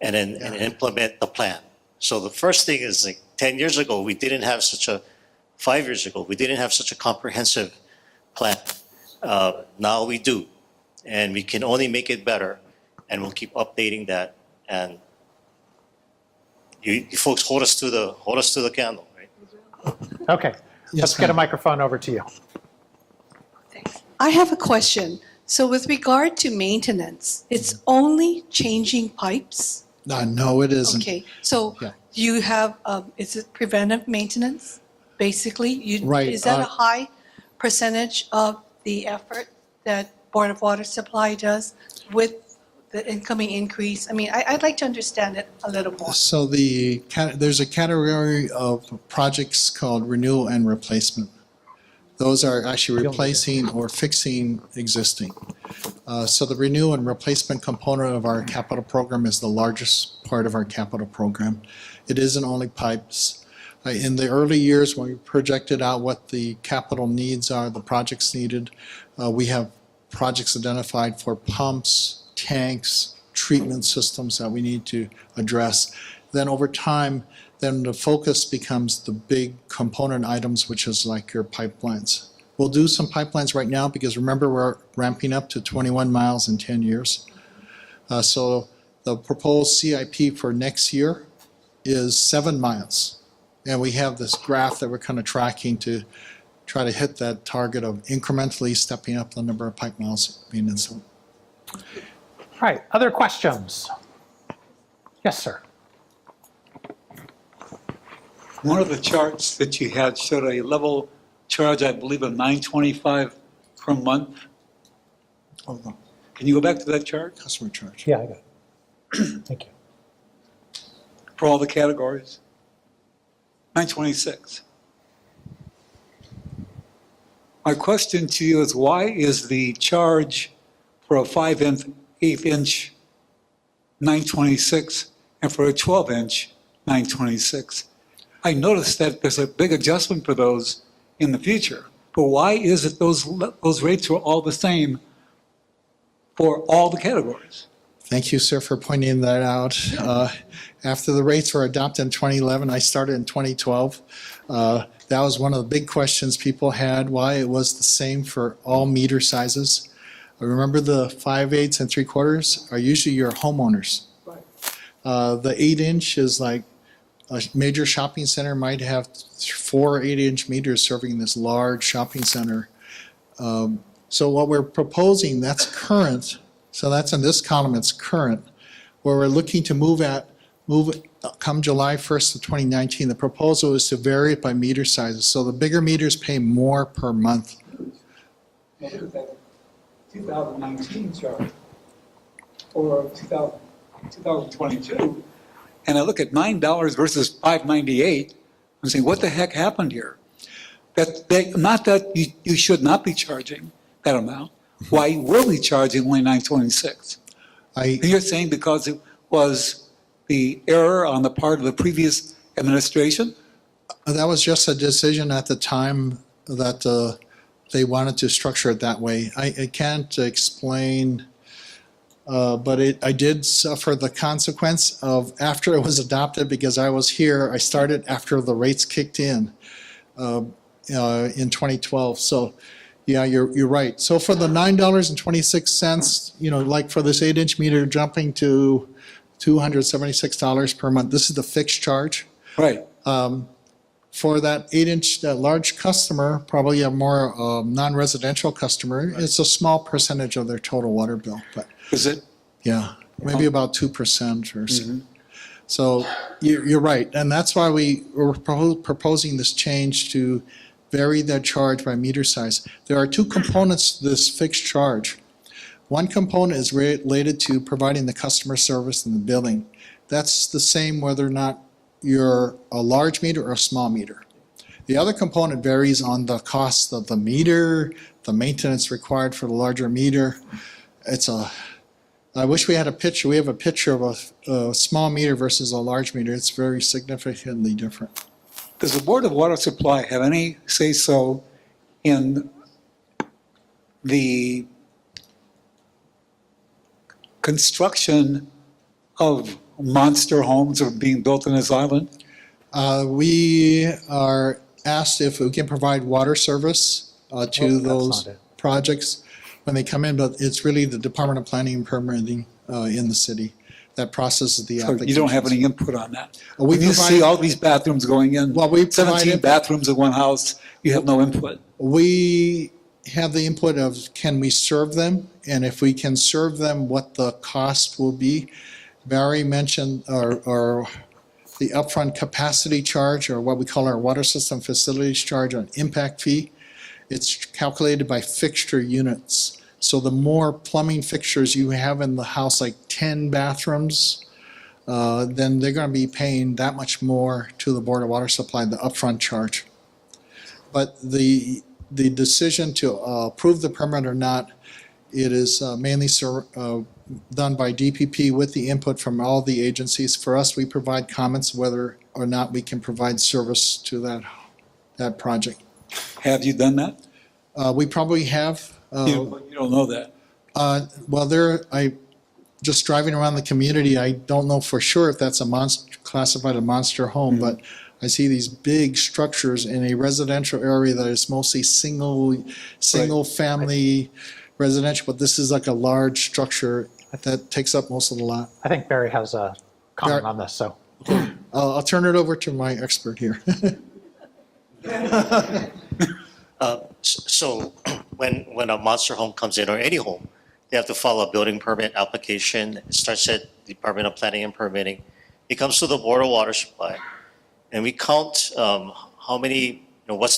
and then and implement the plan. So the first thing is, like 10 years ago, 5 years ago, we didn't have such a comprehensive plan. Now we do, and we can only make it better, and we'll keep updating that. And you folks hold us to the candle, right? Okay, Yes, let's get a ma'am. microphone over to you. I have a question. So with regard to maintenance, it's only changing pipes? No, it isn't. Okay, so Yeah. you have, is it preventive maintenance, basically? Right, Is that a high percentage of the effort that Board of Water Supply does with the incoming increase? I mean, I'd like to understand it a little more. So there's a category of projects called renewal and replacement. Those are actually replacing or fixing existing. So the renewal and replacement component of our capital program is the largest part of our capital program. It isn't only pipes. In the early years, when we projected out what the capital needs are, the projects needed, we have projects identified for pumps, tanks, treatment systems that we need to address. Then over time, then the focus becomes the big component items, which is like your pipelines. We'll do some pipelines right now because remember, we're ramping up to 21 miles in 10 years. So the proposed CIP for next year is 7 miles. And we have this graph that we're kind of tracking to try to hit that target of incrementally stepping up the number of pipe miles being installed. All right, other questions? Yes, sir. One of the charts that you had showed a level charge, I believe, of $9.25 per month. Hold on, Can you go back to that chart customer charge. Yeah, I got it. Thank you. for all the categories? $9.26. My question to you is, why is the charge for a 5/8" $9.26 and for a 12" $9.26? I noticed that there's a big adjustment for those in the future, but why is it those rates are all the same for all the categories? Thank you, sir, for pointing that out. After the rates were adopted in 2011, I started in 2012. That was one of the big questions people had, why it was the same for all meter sizes. Remember, the 5/8 and 3/4 are usually your homeowners. The 8" is like a major shopping center might have 4 8" meters serving this large shopping center. So what we're proposing, that's current. So that's in this column, it's current. Where we're looking to move come July 1st of 2019, the proposal is to vary it by meter sizes. So the bigger meters pay more per month. Look at that 2019 chart or 2022, and I look at $9 versus $5.98. I'm saying, what the heck happened here? Not that you should not be charging that amount. Why were we charging only $9.26? And you're saying because it was the error on the part of the previous administration? That was just a decision at the time that they wanted to structure it that way. I can't explain, but I did suffer the consequence of after it was adopted, because I was here, I started after the rates kicked in 2012. So yeah, you're right. So for the $9.26, like for this 8" meter jumping to $276 per month, this is the fixed charge. Right. For that 8" that large customer, probably a more non-residential customer, it's a small percentage of their total water bill. But Is it? yeah, maybe about 2% or so. So you're right, and that's why we were proposing this change to vary that charge by meter size. There are two components to this fixed charge. One component is related to providing the customer service in the building. That's the same whether or not you're a large meter or a small meter. The other component varies on the cost of the meter, the maintenance required for the larger meter. I wish we had a picture. We have a picture of a small meter versus a large meter. It's very significantly different. Does the Board of Water Supply have any say-so in the construction of monster homes are being built on this island? We are asked if we can provide water service to those not it. projects when they come in, but it's really the Department of Planning and Permitting in the city that processes the So application. you don't have any input on that? We When you see provide- all these bathrooms going in, Well, we provide 17 input. bathrooms in one house, you have no input? We have the input of, can we serve them? And if we can serve them, what the cost will be. Barry mentioned or the upfront capacity charge, or what we call our water system facilities charge, on impact fee. It's calculated by fixture units. So the more plumbing fixtures you have in the house, like 10 bathrooms, then they're going to be paying that much more to the Board of Water Supply, the upfront charge. But the decision to approve the permit or not, it is mainly done by DPP with the input from all the agencies. For us, we provide comments whether or not we can provide service to that project. Have you done that? We probably have. You don't know that. Well, just driving around the community, I don't know for sure if that's classified a monster home, but I see these big structures in a residential area that is mostly single family residential, but this is like a large structure that takes up most of the lot. I think Barry has a comment on this, so. I'll turn it over to my expert here. So when a monster home comes in, or any home, they have to file a building permit application. It starts at Department of Planning and Permitting. It comes to the Board of Water Supply, and we count how many, what's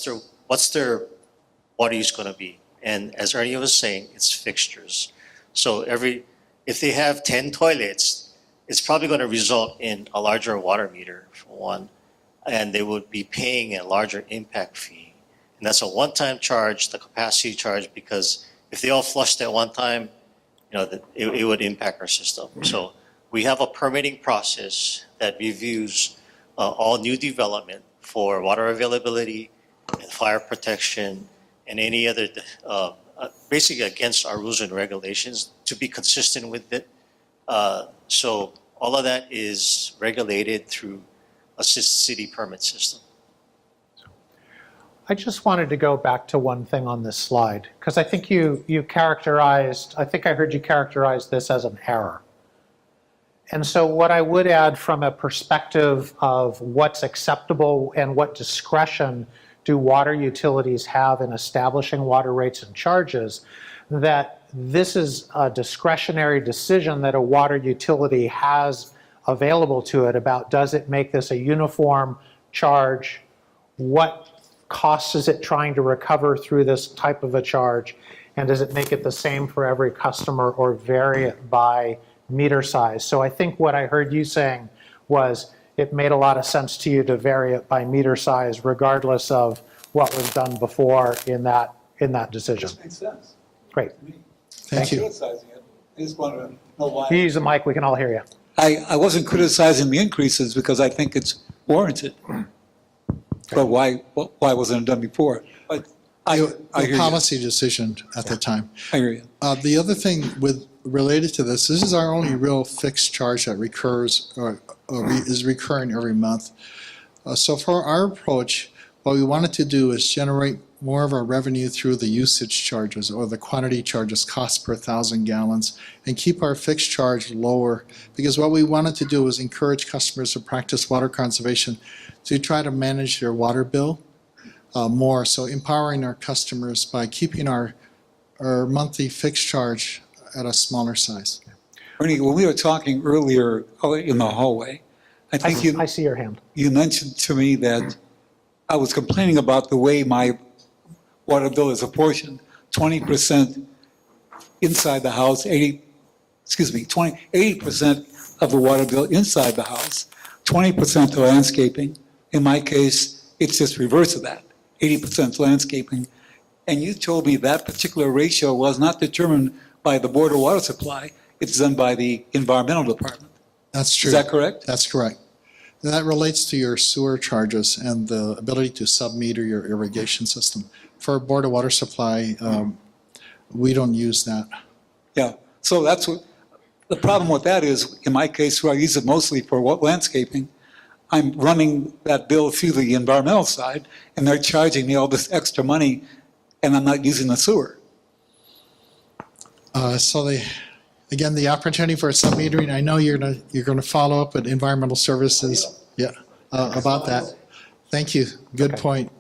their water use going to be. And as Ernie was saying, it's fixtures. So if they have 10 toilets, it's probably going to result in a larger water meter, for one, and they would be paying a larger impact fee. And that's a one-time charge, the capacity charge, because if they all flushed at one time, it would impact our system. So we have a permitting process that reviews all new development for water availability, and fire protection, and any other, basically against our rules and regulations to be consistent with it. So all of that is regulated through a city permit system. I just wanted to go back to one thing on this slide, because I think you characterized, I think I heard you characterize this as an error. And so what I would add from a perspective of what's acceptable and what discretion do water utilities have in establishing water rates and charges, that this is a discretionary decision that a water utility has available to it about, does it make this a uniform charge? What costs is it trying to recover through this type of a charge? And does it make it the same for every customer or vary it by meter size? So I think what I heard you saying was it made a lot of sense to you to vary it by meter size regardless of what was done before in that decision. Makes sense. Great. Thank you. Criticizing it. I just want to know why. You use the mic, we can all hear you. I wasn't criticizing the increases because I think it's warranted. But why wasn't it done before? But I hear The you. policy decision at the time. I hear you. The other thing related to this is our only real fixed charge that recurs or is recurring every month. So for our approach, what we wanted to do is generate more of our revenue through the usage charges or the quantity charges, cost per 1,000 gallons, and keep our fixed charge lower. Because what we wanted to do was encourage customers to practice water conservation to try to manage their water bill more. So empowering our customers by keeping our monthly fixed charge at a smaller size. Ernie, when we were talking earlier in the hallway, I see your hand. you mentioned to me that I was complaining about the way my water bill is apportioned, 20% inside the house, 80% of the water bill inside the house, 20% to landscaping. In my case, it's just reverse of that, 80% landscaping. And you told me that particular ratio was not determined by the Board of Water Supply, it's done by the Environmental Department. That's true. Is that correct? That's correct. And that relates to your sewer charges and the ability to sub-meter your irrigation system. For Board of Water Supply, we don't use that. Yeah, so that's what, the problem with that is, in my case, where I use it mostly for landscaping, I'm running that bill through the environmental side, and they're charging me all this extra money, and I'm not using the sewer. Again, the opportunity for sub-metering, I know you're gonna follow up with environmental services, about that. Thank you, good point.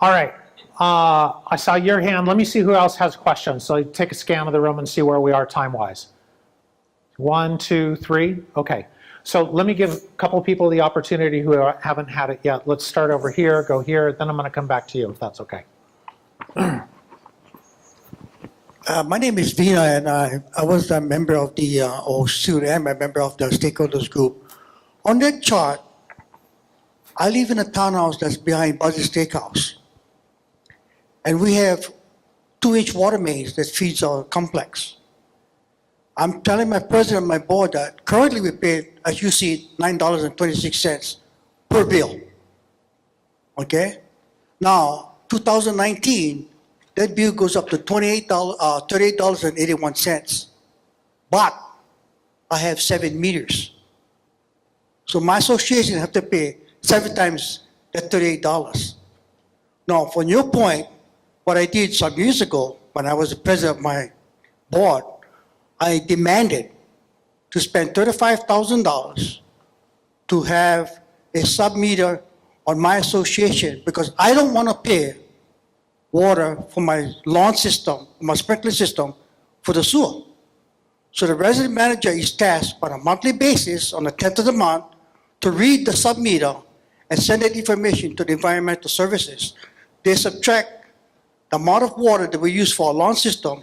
All right, I saw your hand. Let me see who else has questions. So take a scan of the room and see where we are time-wise. 1, 2, 3. Okay. So let me give a couple of people the opportunity who haven't had it yet. Let's start over here, go here, then I'm going to come back to you if that's okay. My name is Vina, and I was a member of the, or still am a member of the stakeholders group. On that chart, I live in a townhouse that's behind Buzz's Steakhouse. And we have 2-inch water mains that feeds our complex. I'm telling my president of my board that currently we pay, as you see, $9.26 per bill. Okay? Now, 2019, that bill goes up to $38.81. But I have 7 meters. So my association have to pay 7 times that $38. Now, from your point, what I did some years ago when I was the president of my board, I demanded to spend $35,000 to have a sub-meter on my association because I don't want to pay water for my lawn system, my sprinkler system for the sewer. So the resident manager is tasked on a monthly basis on the 10th of the month to read the sub-meter and send that information to the environmental services. They subtract the amount of water that we use for our lawn system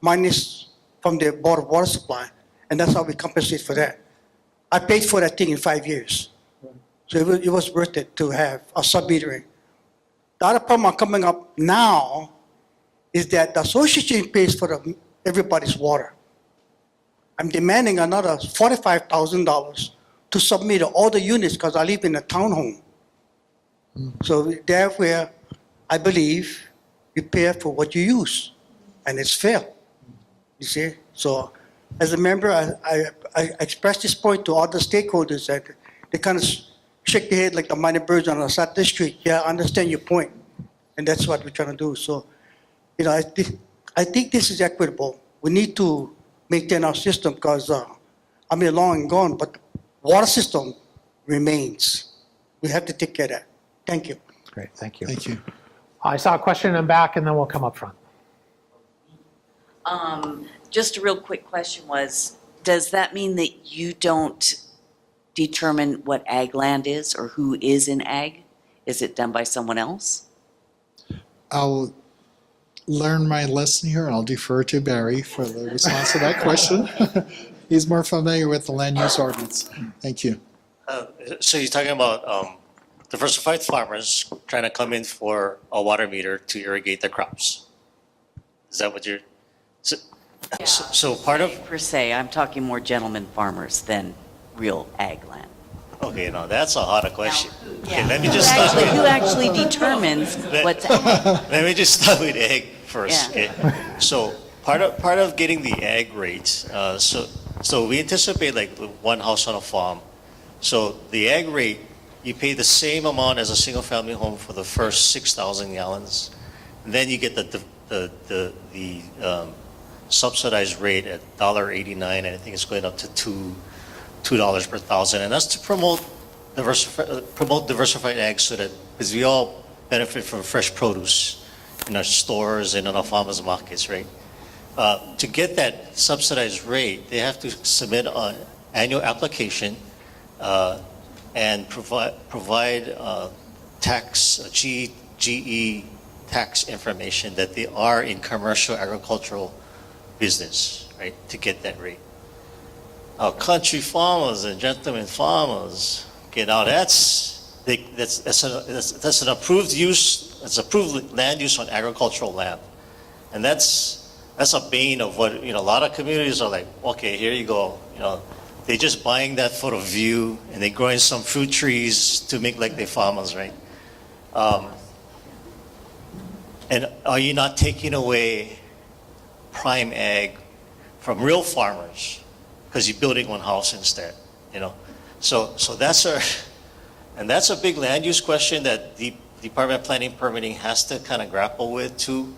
minus from the Board of Water Supply, and that's how we compensate for that. I paid for that thing in 5 years. So it was worth it to have a sub-metering. The other problem coming up now is that the association pays for everybody's water. I'm demanding another $45,000 to sub-meter all the units because I live in a townhome. So there where I believe you pay for what you use, and it's fair. You see? So as a member, I expressed this point to other stakeholders that they kind of shake their head like the mighty birds on the side of the street. Yeah, I understand your point. And that's what we're trying to do. So, you know, I think this is equitable. We need to maintain our system because, I mean, long and gone, but the water system remains. We have to take care of that. Thank you. Great, thank you. Thank you. I saw a question in the back, and then we'll come up front. Just a real quick question was, does that mean that you don't determine what ag land is or who is in ag? Is it done by someone else? I'll learn my lesson here. I'll defer to Barry for the response to that question. He's more familiar with the land use ordinance. Thank you. So you're talking about diversified farmers trying to come in for a water meter to irrigate their crops. Is that what you're? So part of. Per se, I'm talking more gentleman farmers than real ag land. Okay, now that's a harder question. Okay, Yeah. let me just start Who with. actually determines what's ag? Let me just start with egg first. Yeah. Okay? So part of getting the egg rate, so we anticipate like one house on a farm. So the egg rate, you pay the same amount as a single family home for the first 6,000 gallons. And then you get the subsidized rate at $1.89, and I think it's going up to $2 per thousand. And that's to promote diversified ag so that, because we all benefit from fresh produce in our stores and in our farmers markets, right? To get that subsidized rate, they have to submit an annual application and provide tax, GE tax information that they are in commercial agricultural business, right, to get that rate. Our country farmers and gentlemen farmers, okay, now that's an approved use, it's approved land use on agricultural land. And that's a bane of what, a lot of communities are like, okay, here you go, they're just buying that for the view and they're growing some fruit trees to make like they're farmers, right? And are you not taking away prime ag from real farmers because you're building one house instead, So that's a big land use question that the Department of Planning and Permitting has to kind of grapple with too.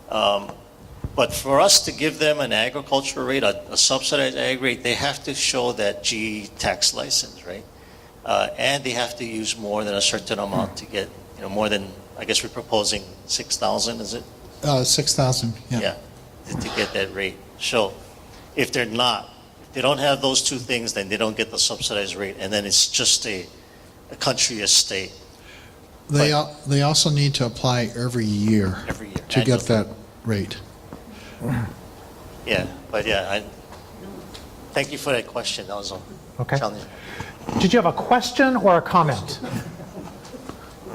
But for us to give them an agricultural rate, a subsidized ag rate, they have to show that GE tax license, right? And they have to use more than a certain amount to get, more than I guess we're proposing 6,000, is it? 6,000, yeah. Yeah, to get that rate. So if they're not, if they don't have those two things, then they don't get the subsidized rate, and then it's just a country estate They also need to apply every year every year. to get annually. that rate. Yeah, but yeah, thank you for that question. That was Okay. challenging. Did you have a question or a comment?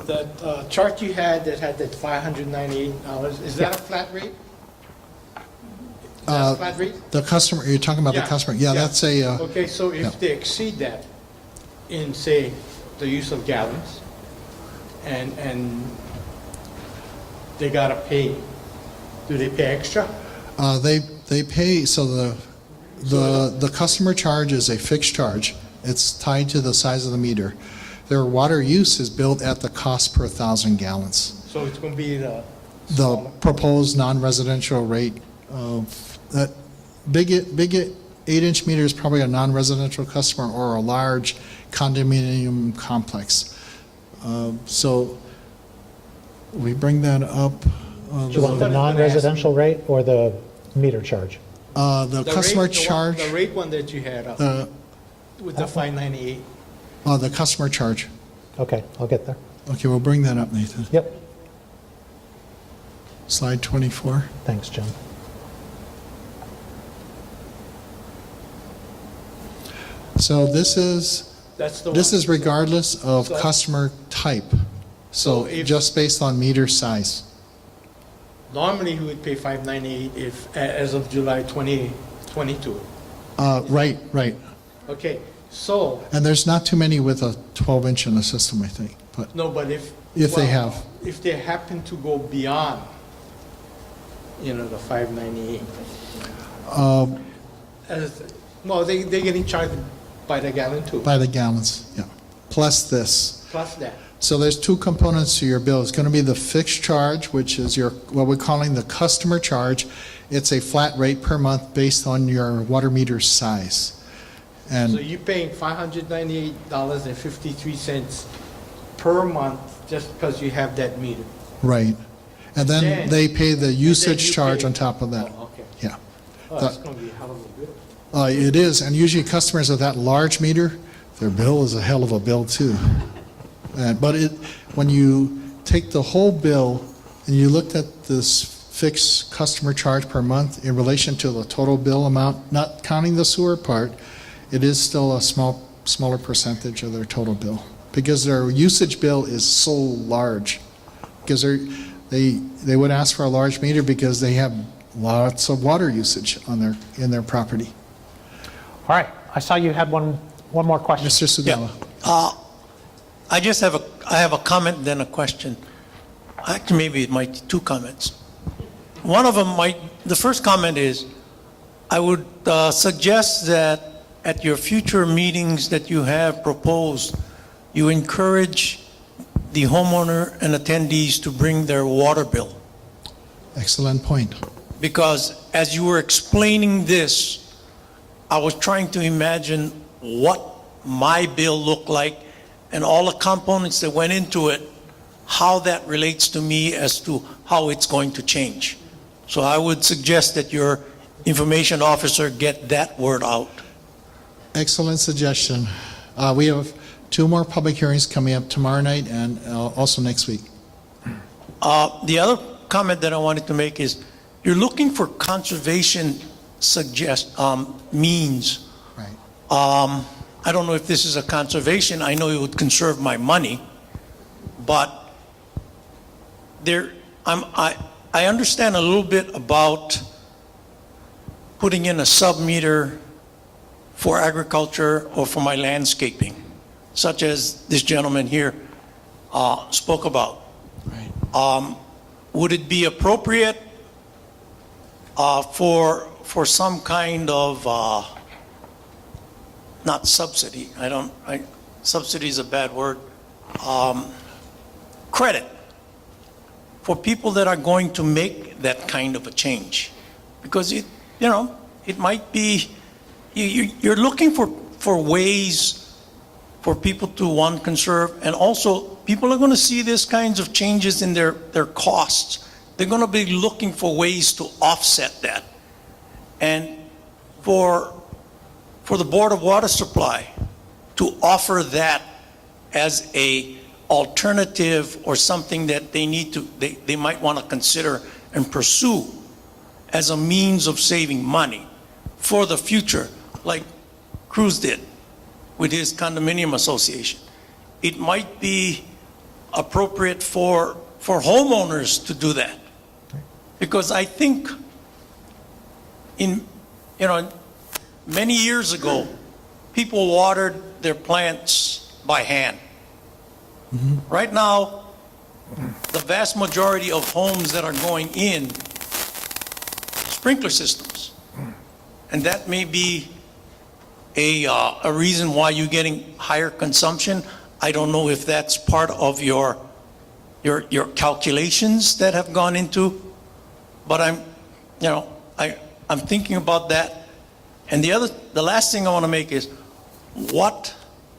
The chart you had that had that $598, is that a flat rate? Is that a flat rate? The customer, you're talking about the Yeah, customer? Yeah, that's a, Okay, so yeah. if they exceed that in, say, the use of gallons, and they gotta pay, do they pay extra? they pay, so the customer charge is a fixed charge. It's tied to the size of the meter. Their water use is billed at the cost per 1,000 gallons. So it's gonna be The proposed non-residential rate of that big 8-inch meter is probably a non-residential customer or a large condominium complex. So we bring that up. Do you want the non-residential rate or the meter charge? The customer charge, The rate one that you had up with the 598. the customer charge. Okay, I'll get there. Okay, we'll bring that up, Nathan. Yep, Slide 24. thanks, Jim. So this That's the one. is regardless of So- customer type. So So if- just based on meter size. Normally, he would pay 598 if, as of July 2022. Right. Okay, so, And there's not too many with a 12-inch in the system, I think, but no, but if. If they well, have. If they happen to go beyond, the 598. Well, they're getting charged by the gallon too, by the gallons, yeah. Plus this. plus that. So there's two components to your bill. It's going to be the fixed charge, which is what we're calling the customer charge. It's a flat rate per month based on your water meter size. So And you're paying $598.53 per month just because you have that meter. right. And then Then- they pay the usage you charge pay- on top of that. Oh, okay. Yeah. Oh, that's gonna be a hell of a bill. It is, and usually customers with that large meter, their bill is a hell of a bill too. But when you take the whole bill and you looked at this fixed customer charge per month in relation to the total bill amount, not counting the sewer part, it is still a smaller percentage of their total bill because their usage bill is so large. Because they would ask for a large meter because they have lots of water usage in their property. All right, I saw you had one more question. Mr. Sugala. I have a comment, then a question. Actually, maybe it might be two comments. One of them the first comment is, I would suggest that at your future meetings that you have proposed, you encourage the homeowner and attendees to bring their water bill. Excellent point. Because as you were explaining this, I was trying to imagine what my bill looked like and all the components that went into it, how that relates to me as to how it's going to change. So I would suggest that your information officer get that word out. Excellent suggestion. We have 2 more public hearings coming up tomorrow night and also next week. The other comment that I wanted to make is, you're looking for conservation means. Right. I don't know if this is a conservation, I know it would conserve my money, but I understand a little bit about putting in a sub-meter for agriculture or for my landscaping, such as this gentleman here spoke about. Right. Would it be appropriate for some kind of not subsidy? Subsidy is a bad word. Credit for people that are going to make that kind of a change, because it might be you're looking for ways for people to conserve, and also people are going to see these kinds of changes in their costs. They're going to be looking for ways to offset that. And for the Board of Water Supply to offer that as a alternative or something that they might want to consider and pursue as a means of saving money for the future, like Cruz did with his condominium association. It might be appropriate for homeowners to do that. Because I think many years ago, people watered their plants by hand. Right now, the vast majority of homes that are going in, sprinkler systems. And that may be a reason why you're getting higher consumption. I don't know if that's part of your calculations that have gone into, but I'm thinking about that. And the last thing I want to make is, what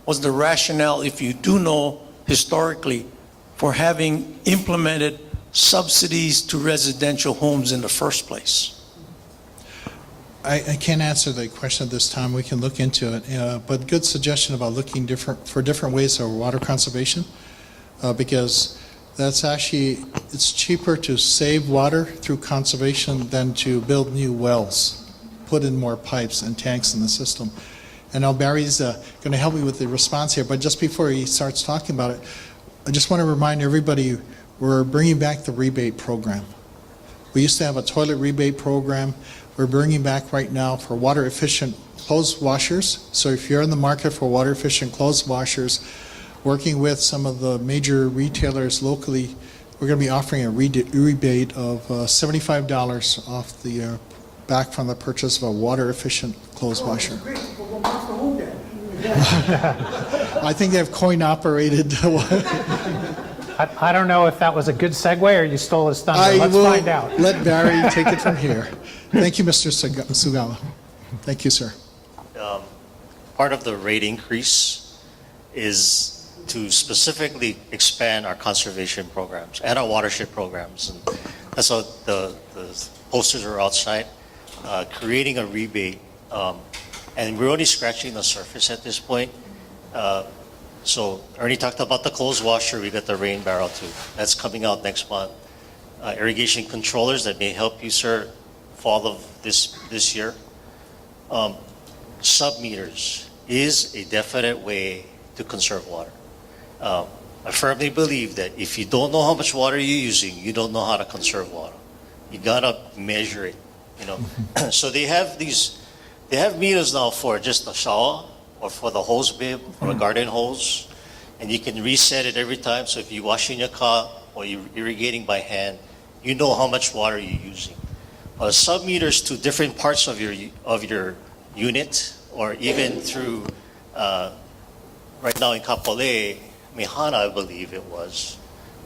was the rationale, if you do know historically, for having implemented subsidies to residential homes in the first place? I can't answer the question at this time. We can look into it. But good suggestion about looking for different ways of water conservation, because that's actually, it's cheaper to save water through conservation than to build new wells, put in more pipes and tanks in the system. And now Barry's going to help me with the response here, but just before he starts talking about it, I just want to remind everybody, we're bringing back the rebate program. We used to have a toilet rebate program. We're bringing back right now for water efficient clothes washers. So if you're in the market for water efficient clothes washers, working with some of the major retailers locally, we're going to be offering a rebate of $75 off the back from the purchase of a water efficient clothes washer. I think they have coin operated. I don't know if that was a good segue or you stole his thunder. Let's find out. I will let Barry take it from here. Thank you, Mr. Sugala. Thank you, sir. Part of the rate increase is to specifically expand our conservation programs and our watershed programs. And that's how the posters are outside, creating a rebate. And we're only scratching the surface at this point. So Ernie talked about the clothes washer. We got the rain barrel too. That's coming out next month. Irrigation controllers that may help you, sir, fall of this year. Sub-meters is a definite way to conserve water. I firmly believe that if you don't know how much water you're using, you don't know how to conserve water. You gotta measure it, So they have meters now for just the shower or for the hose bib or a garden hose, and you can reset it every time. So if you're washing your car or you're irrigating by hand, you know how much water you're using. Sub-meters to different parts of your unit, or even through right now in Kapolei, Hale, I believe it was,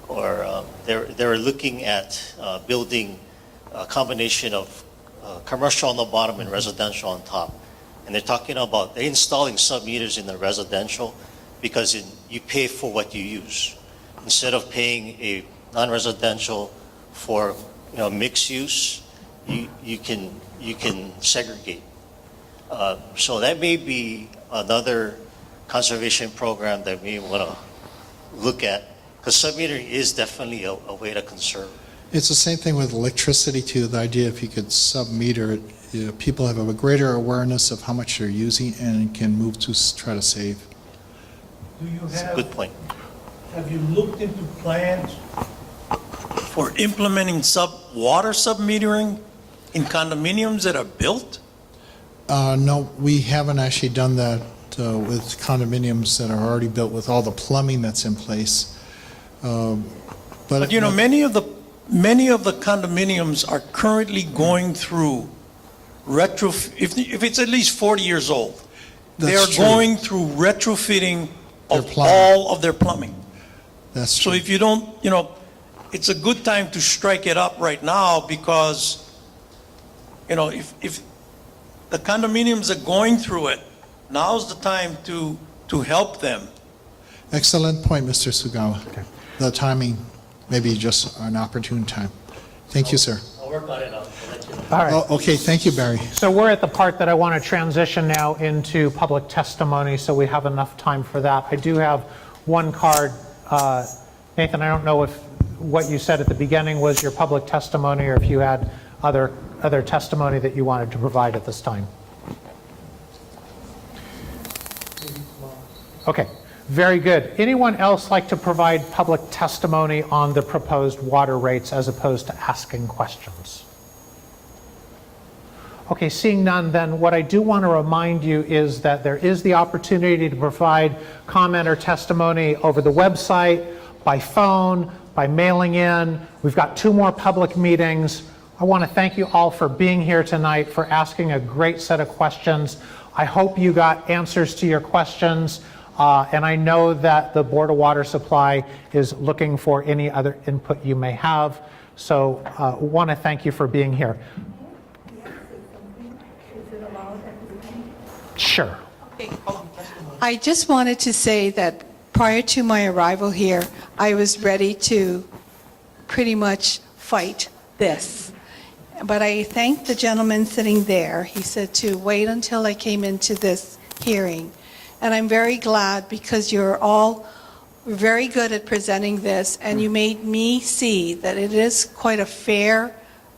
or they're looking at building a combination of commercial on the bottom and residential on top. And they're installing sub-meters in the residential because you pay for what you use. Instead of paying a non-residential for mixed use, you can segregate. So that may be another conservation program that we want to look at, because sub-metering is definitely a way to conserve. It's the same thing with electricity too. The idea if you could sub-meter it, people have a greater awareness of how much they're using and can move to try to save. Do you That's a good point. Have you looked into plans for implementing water sub-metering in condominiums that are built? No, we haven't actually done that with condominiums that are already built with all the plumbing that's in place. But many of the condominiums are currently going through if it's at least 40 years old, they are going through retrofitting of all of their plumbing. That's true. So if you don't, it's a good time to strike it up right now, because, if the condominiums are going through it, now's the time to help them. Excellent point, Mr. Sugawa. The timing may be just an opportune time. Thank you, sir. I'll work on it, I'll let you know. All right. Oh, okay, thank you, Barry. So we're at the part that I want to transition now into public testimony, so we have enough time for that. I do have one card. Nathan, I don't know if what you said at the beginning was your public testimony or if you had other testimony that you wanted to provide at this time. Okay, very good. Anyone else like to provide public testimony on the proposed water rates as opposed to asking questions? Okay, seeing none, then what I do want to remind you is that there is the opportunity to provide comment or testimony over the website, by phone, by mailing in. We've got 2 more public meetings. I want to thank you all for being here tonight, for asking a great set of questions. I hope you got answers to your questions, and I know that the Board of Water Supply is looking for any other input you may have. So I want to thank you for being here. Sure. I just wanted to say that prior to my arrival here, I was ready to pretty much fight this. But I thanked the gentleman sitting there. He said to wait until I came into this hearing. And I'm very glad because you're all very good at presenting this, and you made me see that it is quite a fair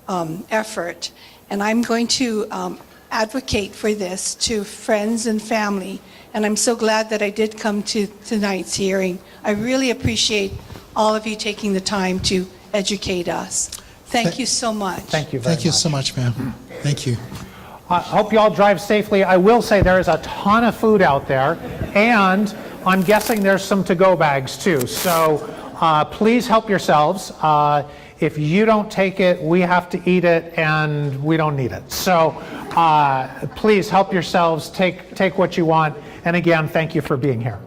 effort. And I'm going to advocate for this to friends and family. And I'm so glad that I did come to tonight's hearing. I really appreciate all of you taking the time to educate us. Thank you so much. Thank you very much. Thank you so much, ma'am. Thank you. I hope you all drive safely. I will say there is a ton of food out there, and I'm guessing there's some to-go bags too. So please help yourselves. If you don't take it, we have to eat it, and we don't need it. So please help yourselves. Take what you want. And again, thank you for being here.